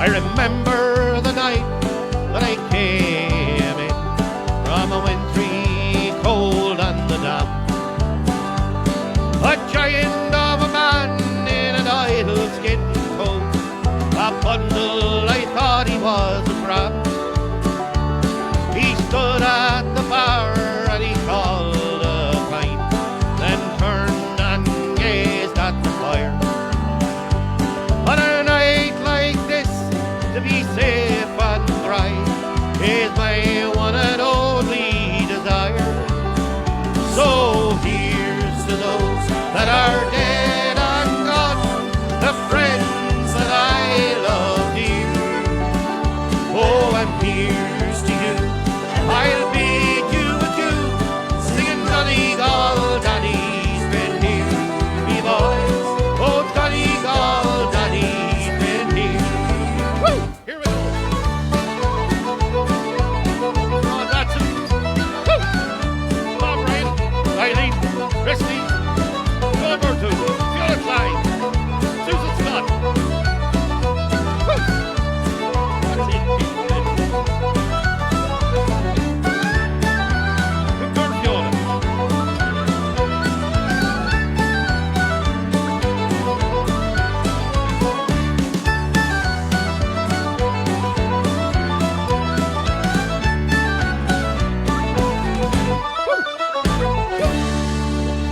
I remember the night that I came in from a wintry cold on the dam. A giant of a man in an idle skin coat, a bundle I thought he was a crab. He stood at the bar and he called a pint, then turned and gazed at the fire. On a night like this, to be safe and dry is my one and only desire. So here's to those that are dead and gone, the friends that I love dear. Oh, and here's to you, I'll bid you adieu, singing Donegal, Daddy's been here, me boys. Oh, Donegal, Daddy's been here. Woo! Here we go. Oh, that's it. Woo! Come on, Brian, Eileen, Christy, John Burtu, Fiona Klein, Susan Scott. Woo! That's it. Good girl, Fiona.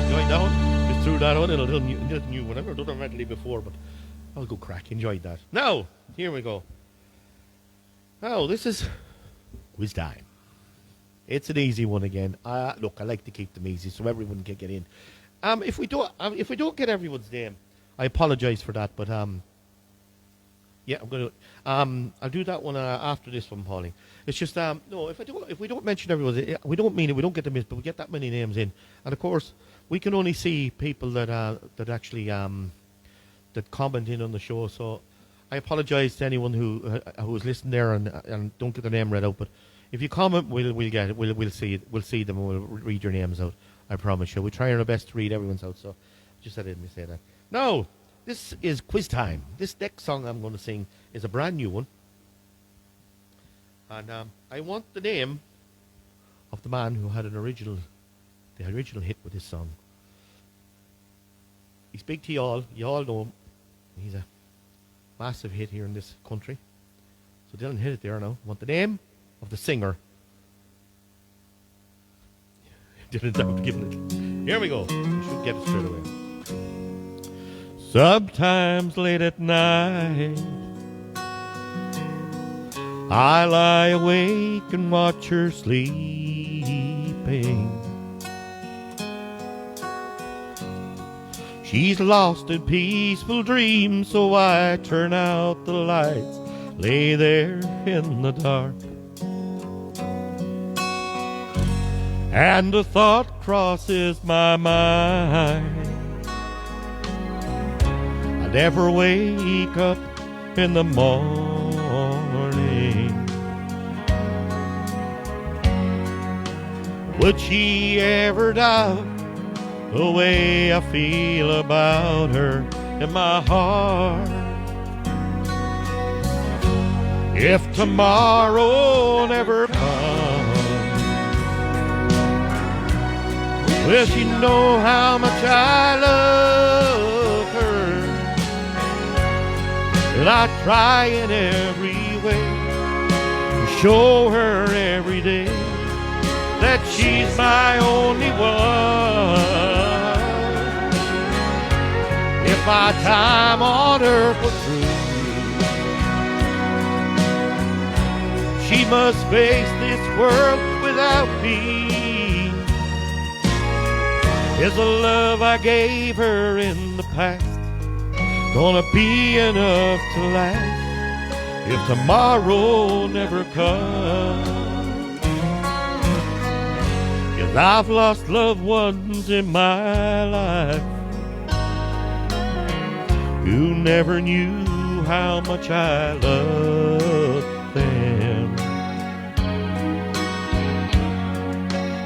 Enjoyed that one. Just threw that on in a little new one. I've never done a medley before, but I'll go crack. Enjoyed that. Now, here we go. Now, this is quiz time. It's an easy one again. Look, I like to keep them easy so everyone can get in. If we don't get everyone's name, I apologise for that. But yeah, I'm gonna. I'll do that one after this one, Paulie. It's just no. If we don't mention everyone, we don't mean it. We don't get them in, but we get that many names in, and of course, we can only see people that actually that comment in on the show. So I apologise to anyone who's listening there and don't get their name read out. But if you comment, we'll get it. We'll see it. We'll see them and we'll read your names out. I promise you. We try our best to read everyone's out. So just let me say that. Now, this is quiz time. This next song I'm going to sing is a brand new one. And I want the name of the man who had the original hit with this song. He's big to you all. You all know him. He's a massive hit here in this country. So Dylan hit it there now. I want the name of the singer. Dylan's out giving it. Here we go. You should get it straight away. Sometimes late at night I lie awake and watch her sleeping. She's lost in peaceful dreams, so I turn out the lights, lay there in the dark. And a thought crosses my mind. I never wake up in the morning. Would she ever doubt the way I feel about her in my heart? If tomorrow never comes, will she know how much I love her? And I try in every way to show her every day that she's my only one. If my time on earth was through, she must face this world without me. Is the love I gave her in the past gonna be enough to last if tomorrow never comes? 'Cause I've lost loved ones in my life who never knew how much I loved them.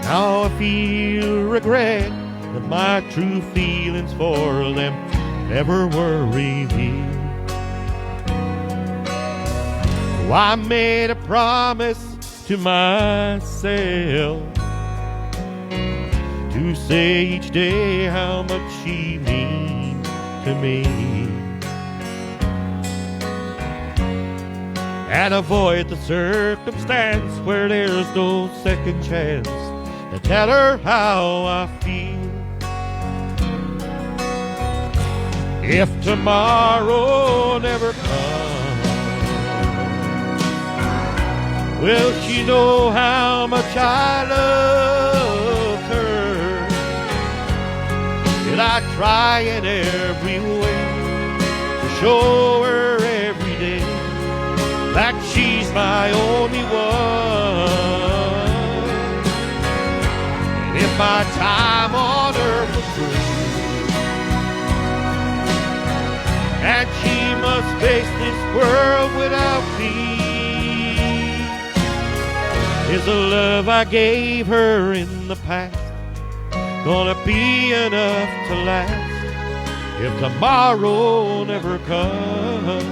Now I feel regret that my true feelings for them never were revealed. So I made a promise to myself to say each day how much she means to me, and avoid the circumstance where there's no second chance to tell her how I feel. If tomorrow never comes, will she know how much I love her? Will I try in every way to show her every day that she's my only one? And if my time on earth was through, and she must face this world without me, is the love I gave her in the past gonna be enough to last if tomorrow never comes?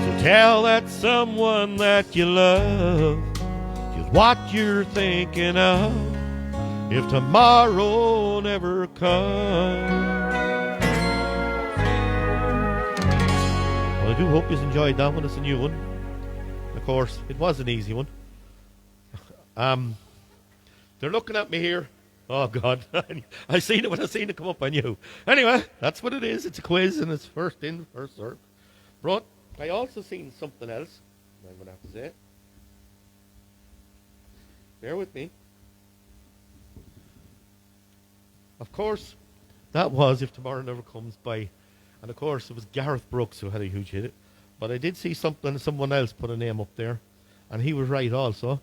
So tell that someone that you love just what you're thinking of if tomorrow never comes. Well, I do hope you enjoyed that one. It's a new one. Of course, it was an easy one. They're looking at me here. Oh, God. I seen it when I seen it come up. I knew. Anyway, that's what it is. It's a quiz, and it's first in, first served. But I also seen something else. I'm going to have to say it. Bear with me. Of course, that was If Tomorrow Never Comes by. And of course, it was Gareth Brooks who had a huge hit. But I did see something, someone else put a name up there. And he was right also.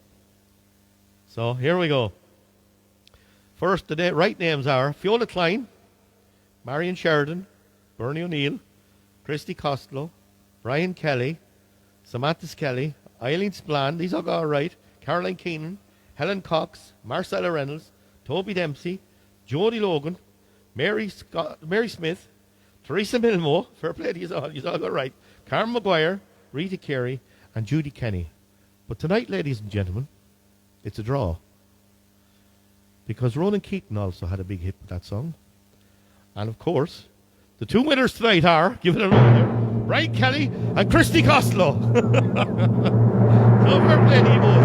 So, here we go. First, the right names are Fiona Klein, Marion Sheridan, Bernie O'Neill, Christy Costello, Brian Kelly, Samantha Skelly, Eileen Splan, these all got right, Caroline Keenan, Helen Cox, Marcella Reynolds, Toby Dempsey, Jodie Logan, Mary Smith, Teresa Milmo, fair play to you all got right, Karen Maguire, Rita Carey, and Judy Kenny. But tonight, ladies and gentlemen, it's a draw. Because Ronan Keaton also had a big hit with that song. And of course, the two winners tonight are, give it a roll here, Brian Kelly and Christy Costello. So fair play to you both.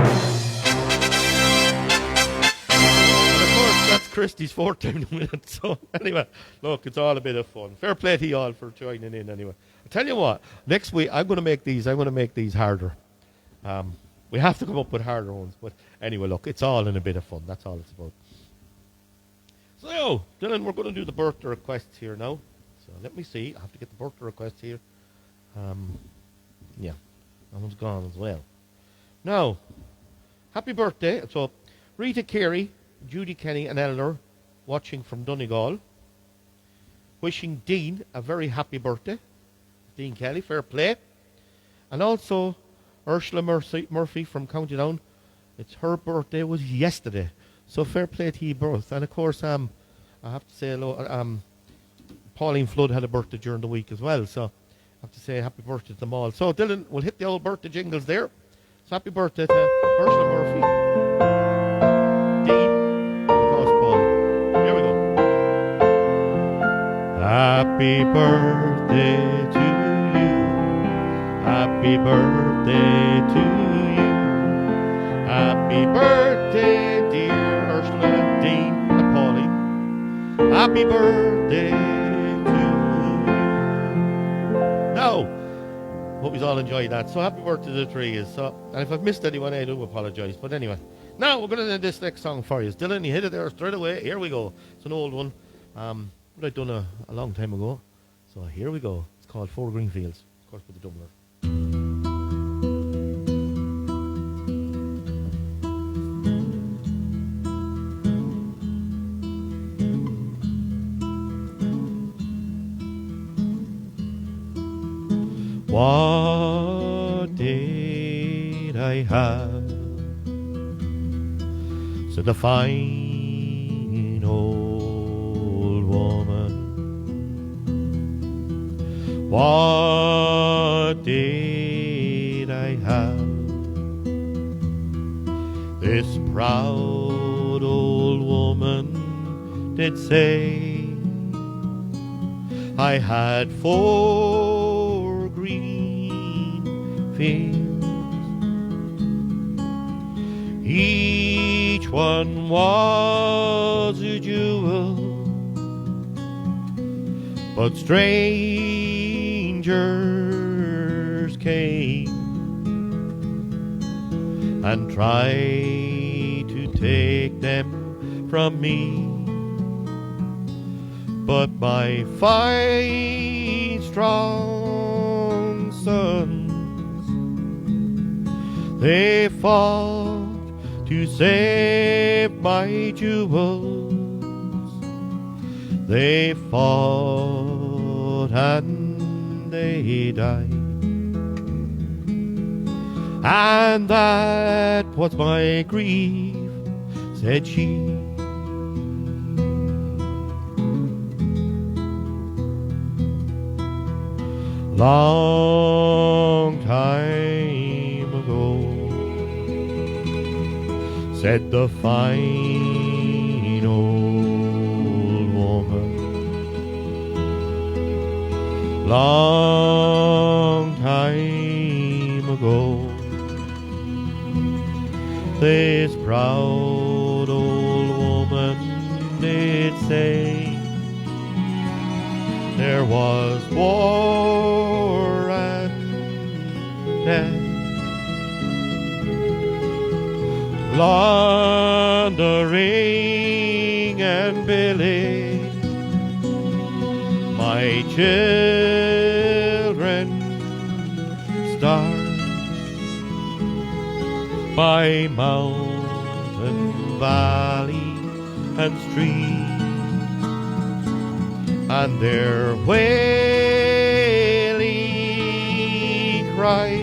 And of course, that's Christy's fourth time to win it. So anyway, look, it's all a bit of fun. Fair play to you all for joining in anyway. I tell you what, next week I'm going to make these harder. We have to come up with harder ones. But anyway, look, it's all in a bit of fun. That's all it's about. So, Dylan, we're going to do the birthday requests here now. So let me see. I have to get the birthday request here. Yeah, that one's gone as well. Now, happy birthday. So, Rita Carey, Judy Kenny and Eleanor watching from Donegal. Wishing Dean a very happy birthday. Dean Kelly, fair play. And also Ursula Murphy from County Down. It's her birthday was yesterday. So fair play to you both. And of course, I have to say hello. Pauline Flood had a birthday during the week as well. So I have to say happy birthday to them all. So Dylan, we'll hit the old birthday jingles there. So happy birthday to Ursula Murphy. Dean, and of course Pauline. Here we go. Happy birthday to you. Happy birthday to you. Happy birthday, dear Ursula, Dean, and Pauline. Happy birthday to you. Now, hope you all enjoyed that. So happy birthday to the three is. So, and if I've missed anyone, I do apologise. But anyway, now we're going to do this next song for you. Dylan, you hit it there straight away. Here we go. It's an old one. What I'd done a long time ago. So here we go. It's called Four Green Fields. Of course, with the doubler. What did I have? Said the fine old woman. What what did I have? This proud old woman did say I had 4 green fields. Each one was a jewel, but strangers came and tried to take them from me. But my 5 strong sons, they fought to save my jewels. They fought and they died, and that was my grief, said she. Long time ago, said the fine old woman. Long time ago, this proud old woman did say there was war and death, plundering and pillage. My children starved by mountain, valley, and stream, and their wailing cries,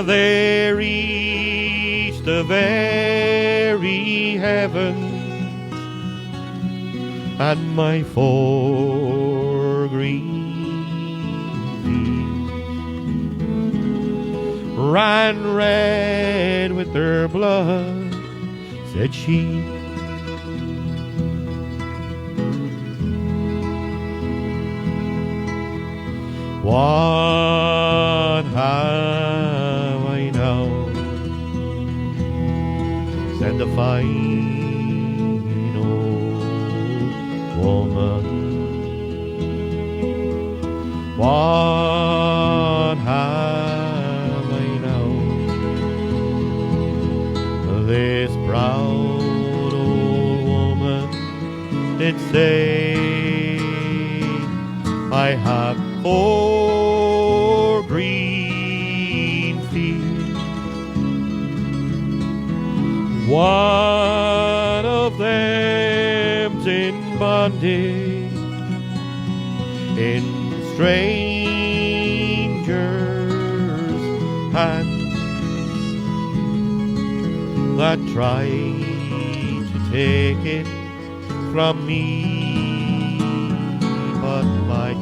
they reached the very heavens, and my 4 green fields ran red with their blood, said she. What have I now? Said the fine old woman. What have I now? This proud old woman did say I have 4 green fields. One of them's in bondage in strangers' hands that try to take it from me. But my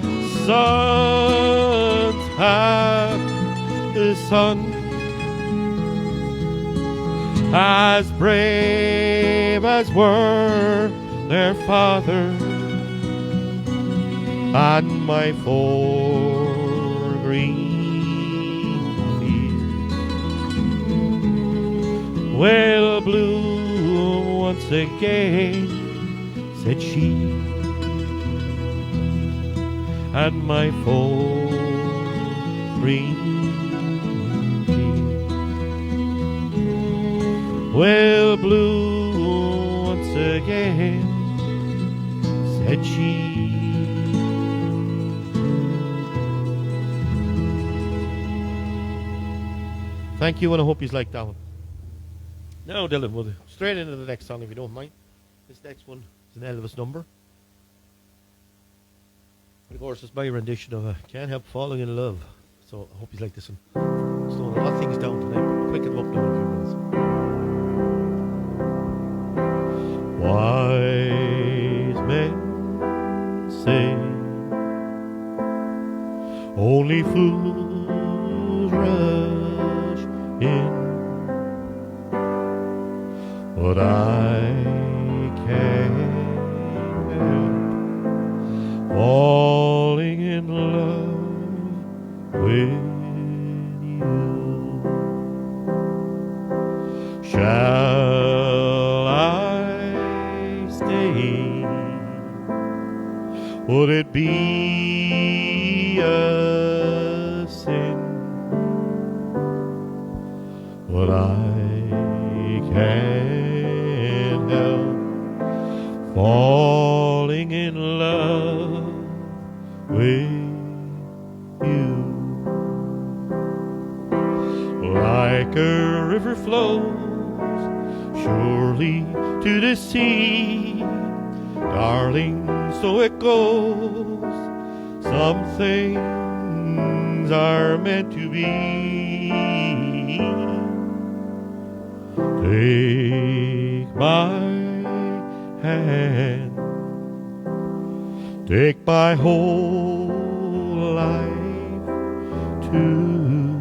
sons have a son as brave as were their father, and my 4 green fields will bloom once again, said she. And my 4 green fields will bloom once again, said she. Thank you, and I hope you liked that one. Now, Dylan, we'll straight into the next song if you don't mind. This next one is an Elvis number. Of course, it's my rendition of Can't Help Falling in Love. So I hope you like this one. Slowing a lot of things down tonight. Quicken them up now in a few minutes. Wise men say only fools rush in, but I can't help falling in love with you. Shall I stay? Would it be a sin? But I can't help falling in love with you. Like a river flows surely to the sea, darling, so it goes. Some things are meant to be. Take my hand, take my whole life too,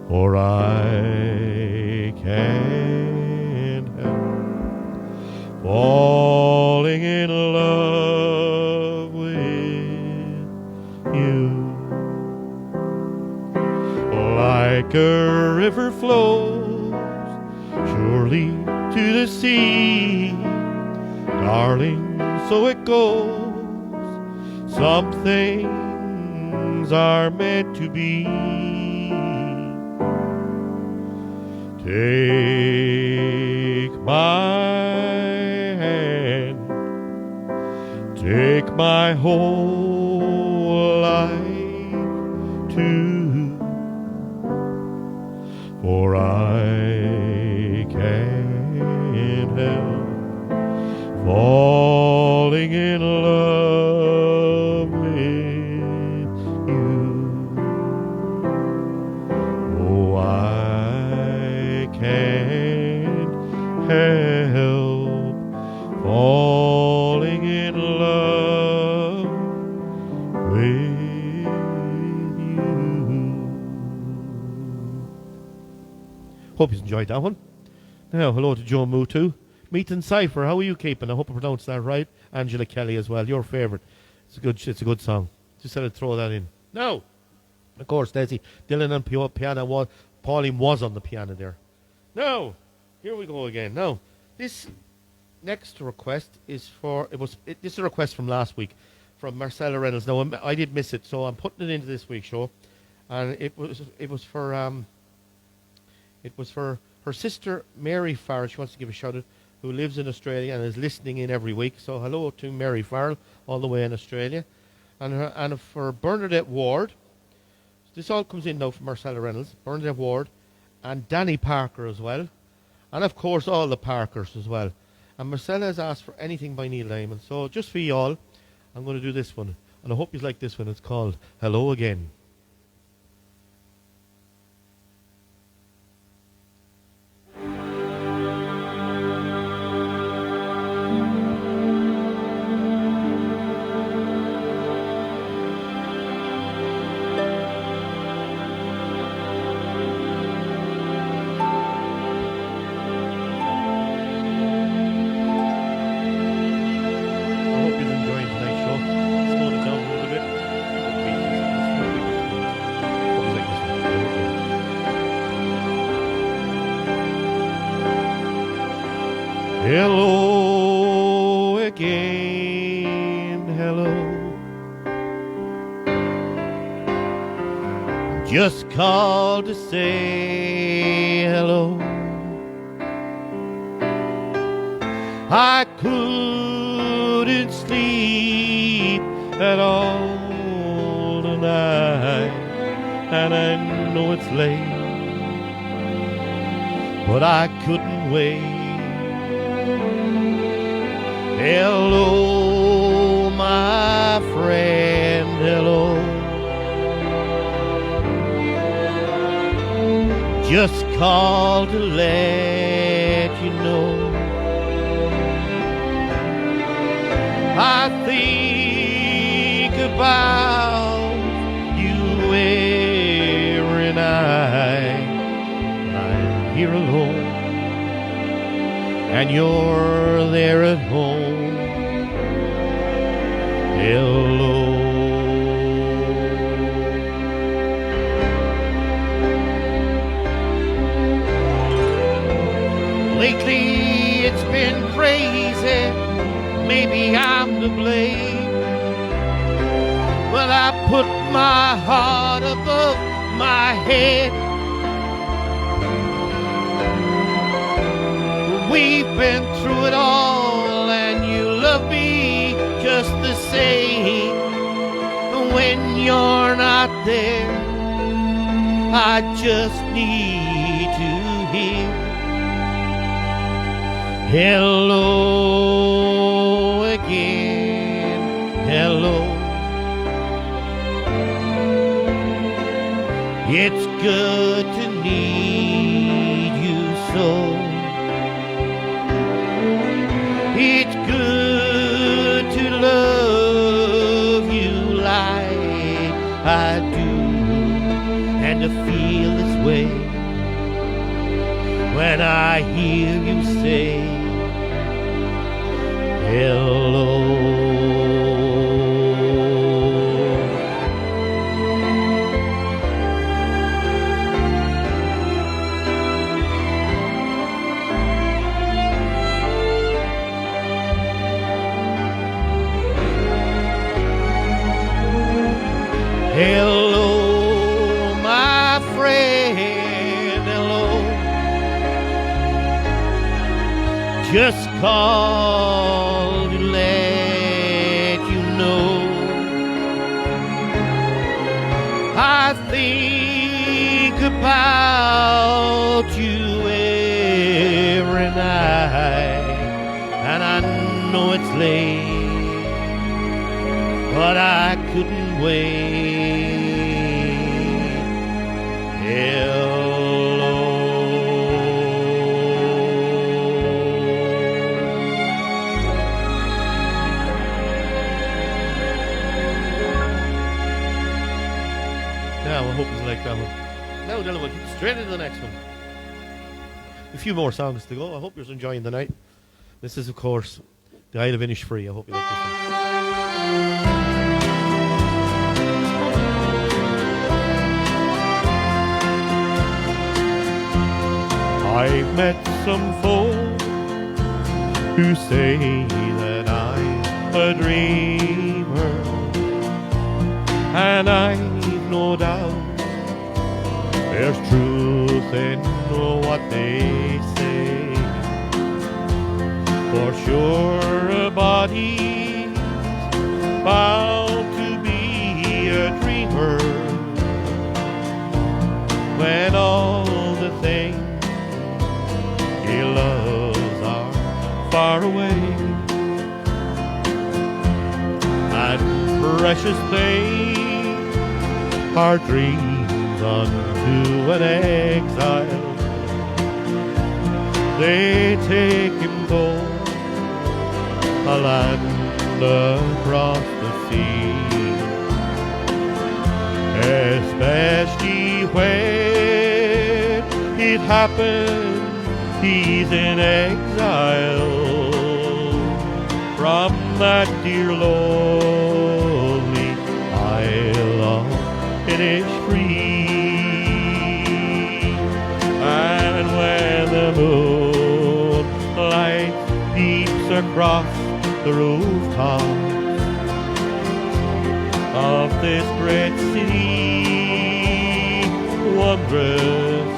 for I can't help falling in love with you. Like a river flows surely to the sea, darling, so it goes. Some things are meant to be. Take my hand, take my whole life too, for I can't help falling in love with you. Oh, I can't help falling in love with you. Hope you enjoyed that one. Now, hello to Joe Mutu. Meet and Cypher, how are you keeping? I hope I pronounced that right. Angela Kelly as well, your favourite. It's a good song. Just said I'd throw that in. Now, of course, Desi, Dylan on piano, Pauline was on the piano there. Now, here we go again. Now, this next request is this is a request from last week from Marcella Reynolds. Now, I did miss it, so I'm putting it into this week's show, and it was for her sister Mary Farrell. She wants to give a shout out, who lives in Australia and is listening in every week. So hello to Mary Farrell, all the way in Australia, and for Bernadette Ward. This all comes in now from Marcella Reynolds, Bernadette Ward, and Danny Parker as well, and of course all the Parkers as well. And Marcella has asked for anything by Neil Diamond. So just for you all, I'm going to do this one, and I hope you like this one. It's called Hello Again. Hello again, hello. Just called to say hello. I couldn't sleep at all tonight, and I know it's late, but I couldn't wait. Hello, my friend, hello. Just called to let you know I think about and you're there at home. Hello. Lately it's been crazy, maybe I'm to blame. Well, I put my heart above my head. We've been through it all, and you love me just the same. When you're not there, I just need to hear hello again, hello. It's good to need you so. It's good to love you like I do, and to feel this way when I hear you say hello. Hello, my friend, hello. Just called to let you know I think about you every night, and I know it's late, but I couldn't wait. Hello. Now I hope you like that one. Now then we'll get straight into the next one. A few more songs to go. I hope you're enjoying the night. This is, of course, the Isle of Innisfree. I hope you like this one. I've met some folk who say that I'm a dreamer, and I've no doubt there's truth in what they say. For sure a body's bound to be a dreamer when all the things he loves are far away, and precious things are dreams unto an exile. They take him to a land across the sea, especially when it happens he's in exile from that dear lonely Isle of Innisfree. And when the moonlight peeps across the rooftop of this great city, wondrous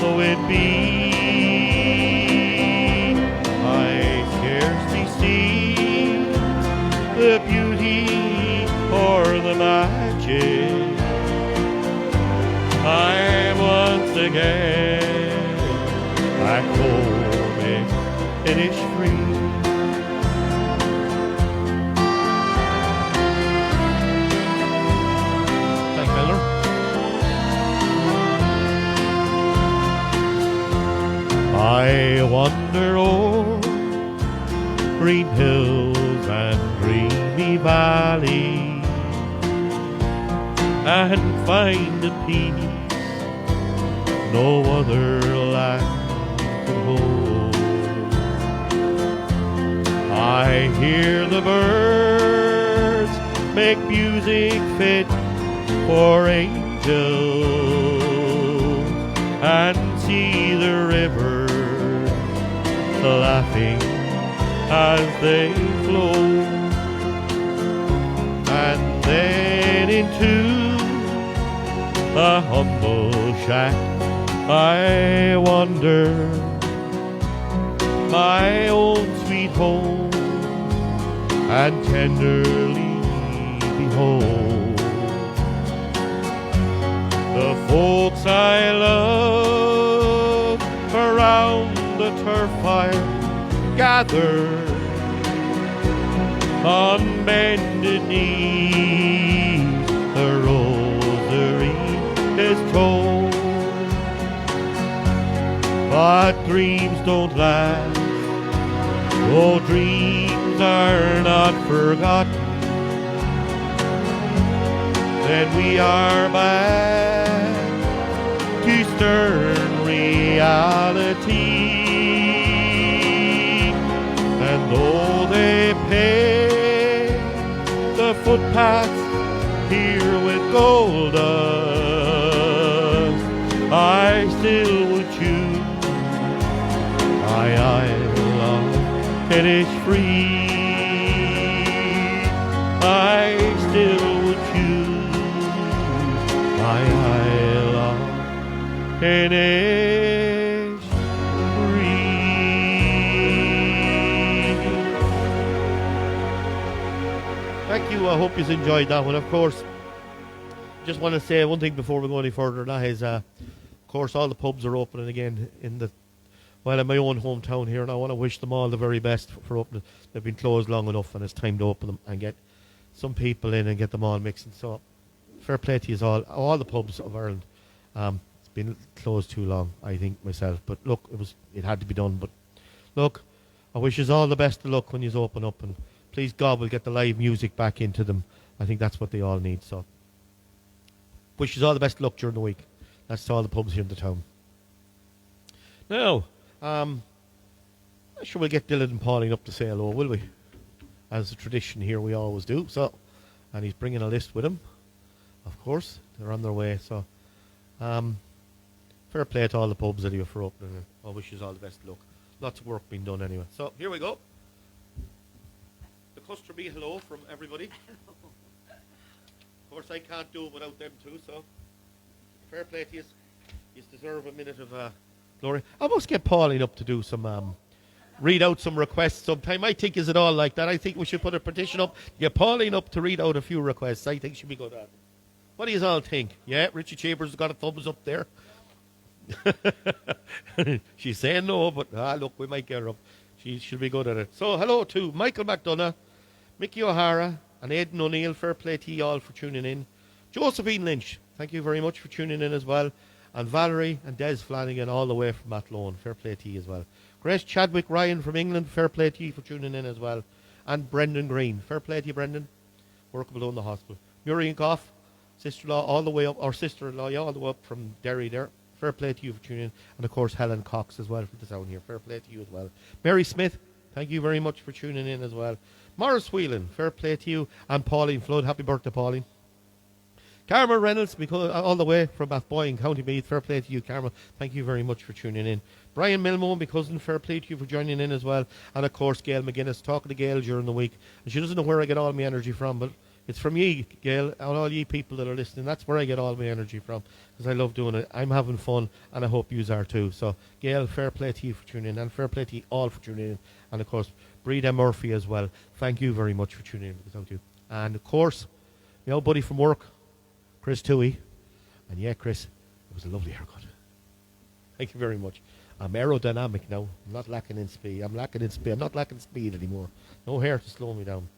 though it be, the beauty or the magic. I'm once again back home in Innisfree. Thanks, Miller. I wander o'er green hills and dreamy valleys, and find a peace no other land can hold. I hear the birds make music fit for angels, and see the river laughing as they flow. And then into a humble shack I wander, my own sweet home, and tenderly behold the folks I love around the turf fire gathered on bended knees. The rosary is told, but dreams don't last. Oh, dreams are not forgotten. Then we are back to stern reality. And though they pave the footpaths here with gold dust, I still would choose my island. It is free. I still would choose my island. It is free. Thank you. I hope you enjoyed that one. Of course, just want to say one thing before we go any further. That is, of course, all the pubs are opening again in my own hometown here, and I want to wish them all the very best for opening. They've been closed long enough, and it's time to open them and get some people in and get them all mixing. So, fair play to you all the pubs of Ireland. It's been closed too long, I think myself. But look, it had to be done. But look, I wish you all the best of luck when you open up, and please God, we'll get the live music back into them. I think that's what they all need. So, wish you all the best of luck during the week. That's to all the pubs here in the town. Now, I'm sure we'll get Dylan and Pauline up to say hello, will we? As a tradition here, we always do. So, and he's bringing a list with him. Of course, they're on their way. So, fair play to all the pubs anyway for opening. I wish you all the best of luck. Lots of work being done anyway. So, here we go. The Custer Bee hello from everybody. Of course, I can't do it without them too. So, fair play to you. You deserve a minute of glory. I must get Pauline up to do some, read out some requests sometime. I think, is it all like that? I think we should put a petition up, get Pauline up to read out a few requests. I think she'd be good at it. What do you all think? Yeah, Richie Chambers has got a thumbs up there. She's saying no, but look, we might get her up. She'll be good at it. So, hello to Michael McDonough, Mickey O'Hara, and Aidan O'Neill. Fair play to you all for tuning in. Josephine Lynch, thank you very much for tuning in as well. And Valerie and Des Flanagan all the way from Athlone. Fair play to you as well. Grace Chadwick Ryan from England. Fair play to you for tuning in as well. And Brendan Green. Fair play to you, Brendan. Workable in the hospital. Muriel Goff, sister-in-law all the way up, or sister-in-law, all the way up from Derry there. Fair play to you for tuning in. And of course, Helen Cox as well for the sound here. Fair play to you as well. Mary Smith, thank you very much for tuning in as well. Morris Whelan, fair play to you. And Pauline Flood, happy birthday, Pauline. Carmel Reynolds, because all the way from Athboy, County Meath. Fair play to you, Carmel. Thank you very much for tuning in. Brian Milmo, my cousin, fair play to you for joining in as well. And of course, Gail McGuinness, talking to Gail during the week. And she doesn't know where I get all my energy from, but it's from ye, Gail, and all ye people that are listening. That's where I get all my energy from, because I love doing it. I'm having fun, and I hope yous are too. So, Gail, fair play to you for tuning in, and fair play to you all for tuning in. And of course, Breda Murphy as well. Thank you very much for tuning in, without you. And of course, my old buddy from work, Chris Toohey. And yeah, Chris, it was a lovely haircut. Thank you very much. I'm aerodynamic now. I'm not lacking in speed. I'm not lacking speed anymore. No hair to slow me down.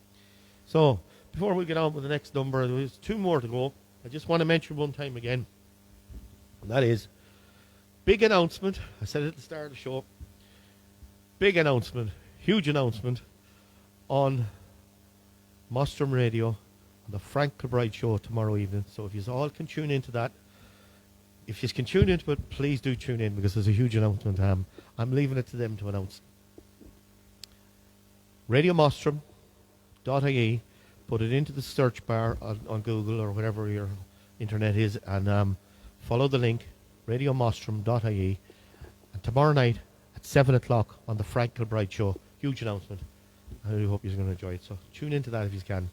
So, before we get on with the next number, there's two more to go. I just want to mention one time again. And that is, big announcement. I said it at the start of the show. Big announcement. Huge announcement on Mostrom Radio. The Frank Kilbride show tomorrow evening. So if you all can tune into that, if you can tune into it, please do tune in, because there's a huge announcement. I'm leaving it to them to announce. radiomostrum.ie, put it into the search bar on Google or whatever your internet is, and follow the link, radiomostrum.ie. And tomorrow night at 7 o'clock on the Frank Kilbride Show, huge announcement. I really hope you're going to enjoy it. So tune into that if you can.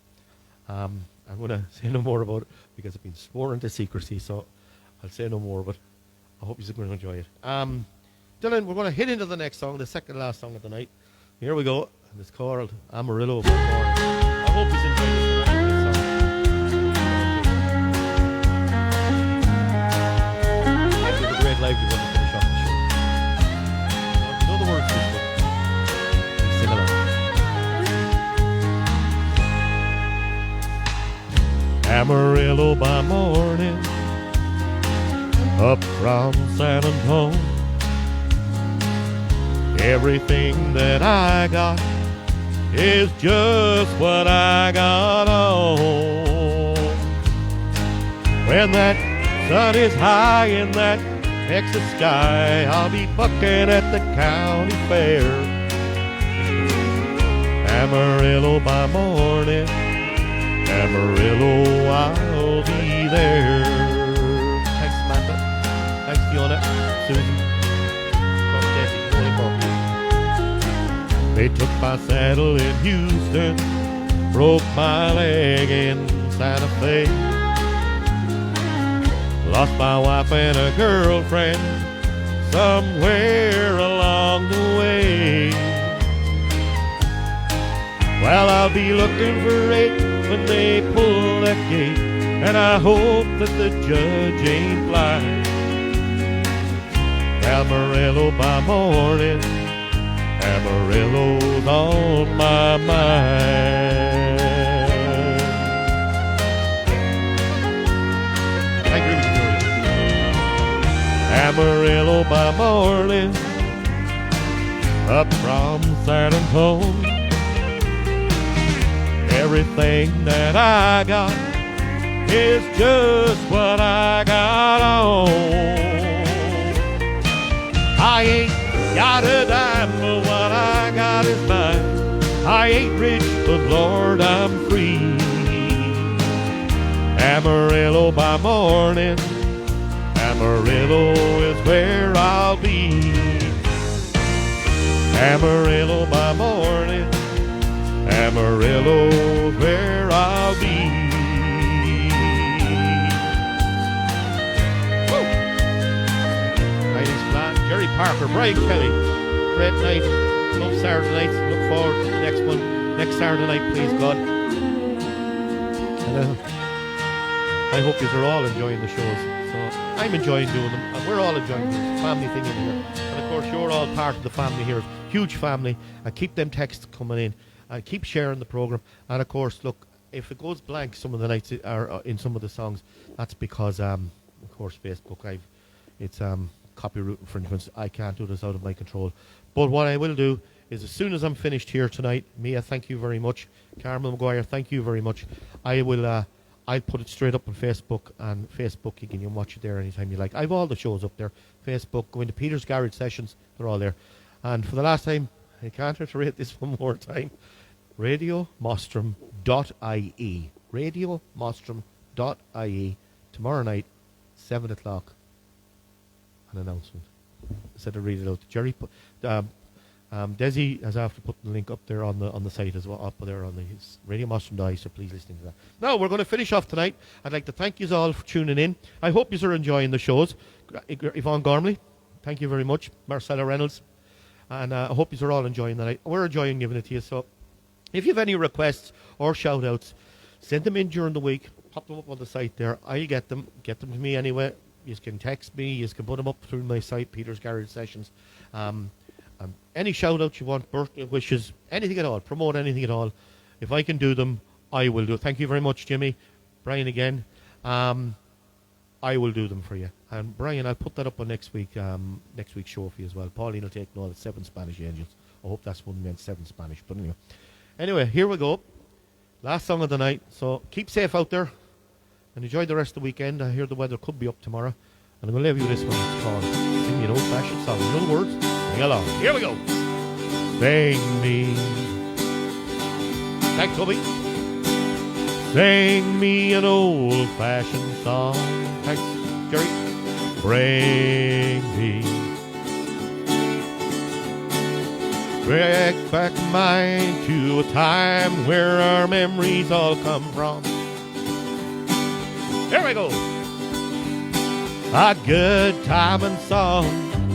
I'm going to say no more about it because I've been sworn to secrecy, so I'll say no more, but I hope you're going to enjoy it. Dylan, we're going to hit into the next song, the second last song of the night. Here we go, and it's called Amarillo by Morning. I hope you're enjoying this song. It's a great lively one to finish off the show. You know the words to this one. Sing along. Amarillo by morning, up from San Antonio. Everything that I got is just what I got on. When that sun is high in that Texas sky, I'll be bucking at the county fair. Amarillo by morning, Amarillo, I'll be there. Thanks, Samantha. Thanks, Fiona, Susan, Jesse, they took my saddle in Houston, broke my leg in Santa Fe, lost my wife and a girlfriend somewhere along the way. Well, I'll be looking for 8 when they pull that gate, and I hope that the judge ain't blind. Amarillo by morning, Amarillo's on my mind. I agree with you. Amarillo by morning, up from San Antonio. Everything that I got is just what I got on. I ain't got a dime, but what I got is mine. I ain't rich, but Lord, I'm free. Amarillo by morning, Amarillo is where I'll be. Amarillo by morning, Amarillo is where I'll be. Jerry Parker, Brian Kelly, great night. Love Saturday nights. Look forward to the next one. Next Saturday night, please God. And I hope you are all enjoying the shows. So I'm enjoying doing them, and we're all enjoying this family thing in here. And of course, you're all part of the family here. Huge family. And keep them texts coming in. And keep sharing the program. And of course, look, if it goes blank some of the nights or in some of the songs, that's because, of course, Facebook. It's copyright infringements. I can't do this out of my control. But what I will do is, as soon as I'm finished here tonight, Mia, thank you very much. Carmel Maguire, thank you very much. I'll put it straight up on Facebook, and Facebook, you can watch it there anytime you like. I have all the shows up there. Facebook, go into Peter's Garage Sessions, they're all there. And for the last time, I can't reiterate this one more time, radiomostrum.ie. radiomostrum.ie. Tomorrow night, 7 o'clock. An announcement. Instead of read it out, Jerry, Desi has after putting the link up there on the site as well, up there on the radiomostrum.ie. So please listen to that. Now we're going to finish off tonight. I'd like to thank you all for tuning in. I hope you are enjoying the shows. Yvonne Gormley, thank you very much. Marcella Reynolds, and I hope you are all enjoying the night. We're enjoying giving it to you. So if you have any requests or shout outs, send them in during the week. Pop them up on the site there. I'll get them to me anyway. You can text me. You can put them up through my site, Peter's Garage Sessions. Any shout-outs you want, birthday wishes, anything at all, promote anything at all. If I can do them, I will do it. Thank you very much, Jimmy. Brian again. I will do them for you. And Brian, I'll put that up on next week's show for you as well. Pauline will take note of 7 Spanish Angels. I hope that's one meant 7 Spanish. But anyway, here we go. Last song of the night. So keep safe out there. And enjoy the rest of the weekend. I hear the weather could be up tomorrow. And I'm going to leave you this one. It's called Sing Me an Old-Fashioned Song. In other words, sing along. Here we go. Sing me Thanks, Toby. Sing me an old-fashioned song. Thanks, Jerry. Bring me back mine to a time where our memories all come from. Here we go. A good time and song,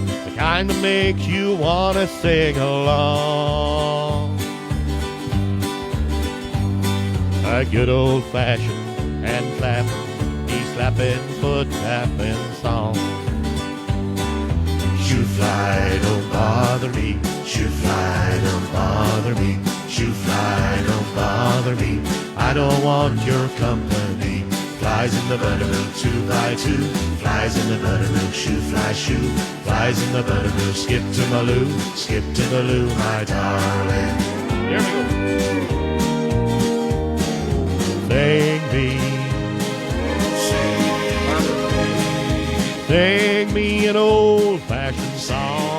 the kind that makes you want to sing along. A good old-fashioned hand clapping, knee slapping, foot tapping song. Shoe fly, don't bother me. Shoe fly, don't bother me. Shoe fly, don't bother me. I don't want your company. Flies in the buttermilk, 2 by 2. Flies in the buttermilk, shoe fly, shoe. Flies in the buttermilk, skip to my loo, my darling. Here we go. Sing me, sing me an old-fashioned song.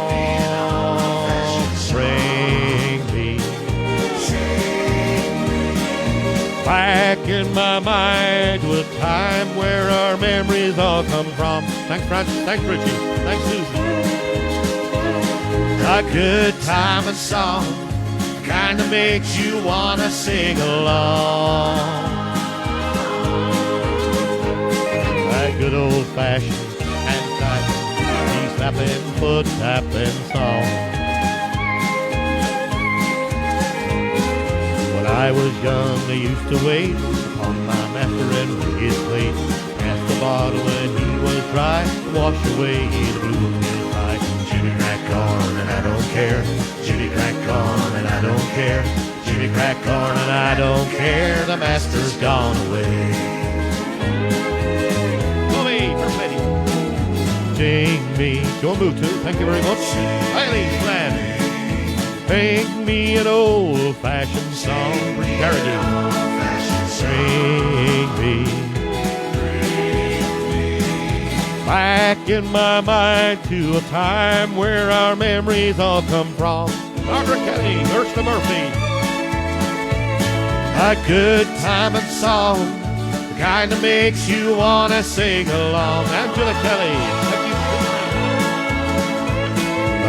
Bring me back in my mind to a time where our memories all come from. Thanks, Francis. Thanks, Richie. Thanks, Susan. A good time and song, kind of makes you want to sing along. A good old-fashioned hand clapping, knee slapping, foot tapping song. When I was young, I used to wait upon my master and his plate. Pass the bottle when he was dry, wash away the blue and the pie. Jimmy crack corn and I don't care. Jimmy crack corn and I don't care. Jimmy crack corn and I don't care. The master's gone away. Tommy, Perfetti. Sing me. Joe Mutu, thank you very much. Eileen Glenn. Sing me an old-fashioned song for Carrigan. Bring me back in my mind to a time where our memories all come from. Margaret Kelly, Ursula Murphy. A good time and song, the kind that makes you want to sing along. Angela Kelly, thank you.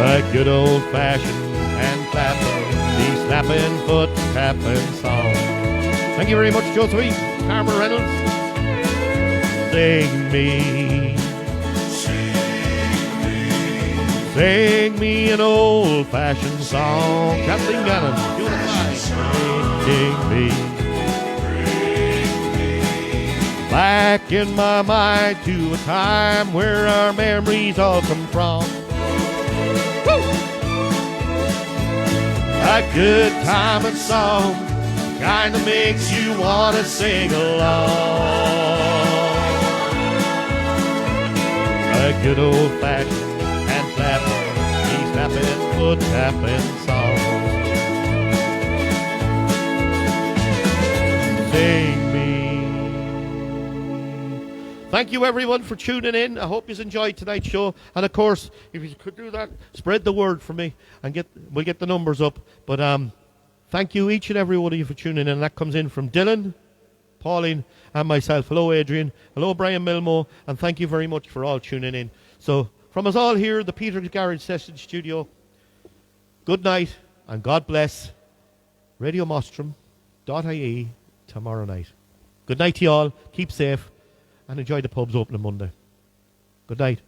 A good old-fashioned hand clapping, knee slapping, foot tapping song. Thank you very much, Joe Sweet, Carmen Reynolds. Sing me, sing me an old-fashioned song. Kathleen Gannon, sing me back in my mind to a time where our memories all come from. A good time and song, kind of makes you want to sing along. A good old-fashioned hand clapping, knee slapping, foot tapping song. Sing me. Thank you everyone for tuning in. I hope you enjoyed tonight's show. And of course, if you could do that, spread the word for me and we'll get the numbers up. But thank you each and every one of you for tuning in. And that comes in from Dylan, Pauline, and myself. Hello, Adrian. Hello, Brian Milmo. And thank you very much for all tuning in. So from us all here, the Peter's Garage Session Studio, good night and God bless. RadioMostrum.ie tomorrow night. Good night to you all. Keep safe and enjoy the pubs opening Monday. Good night.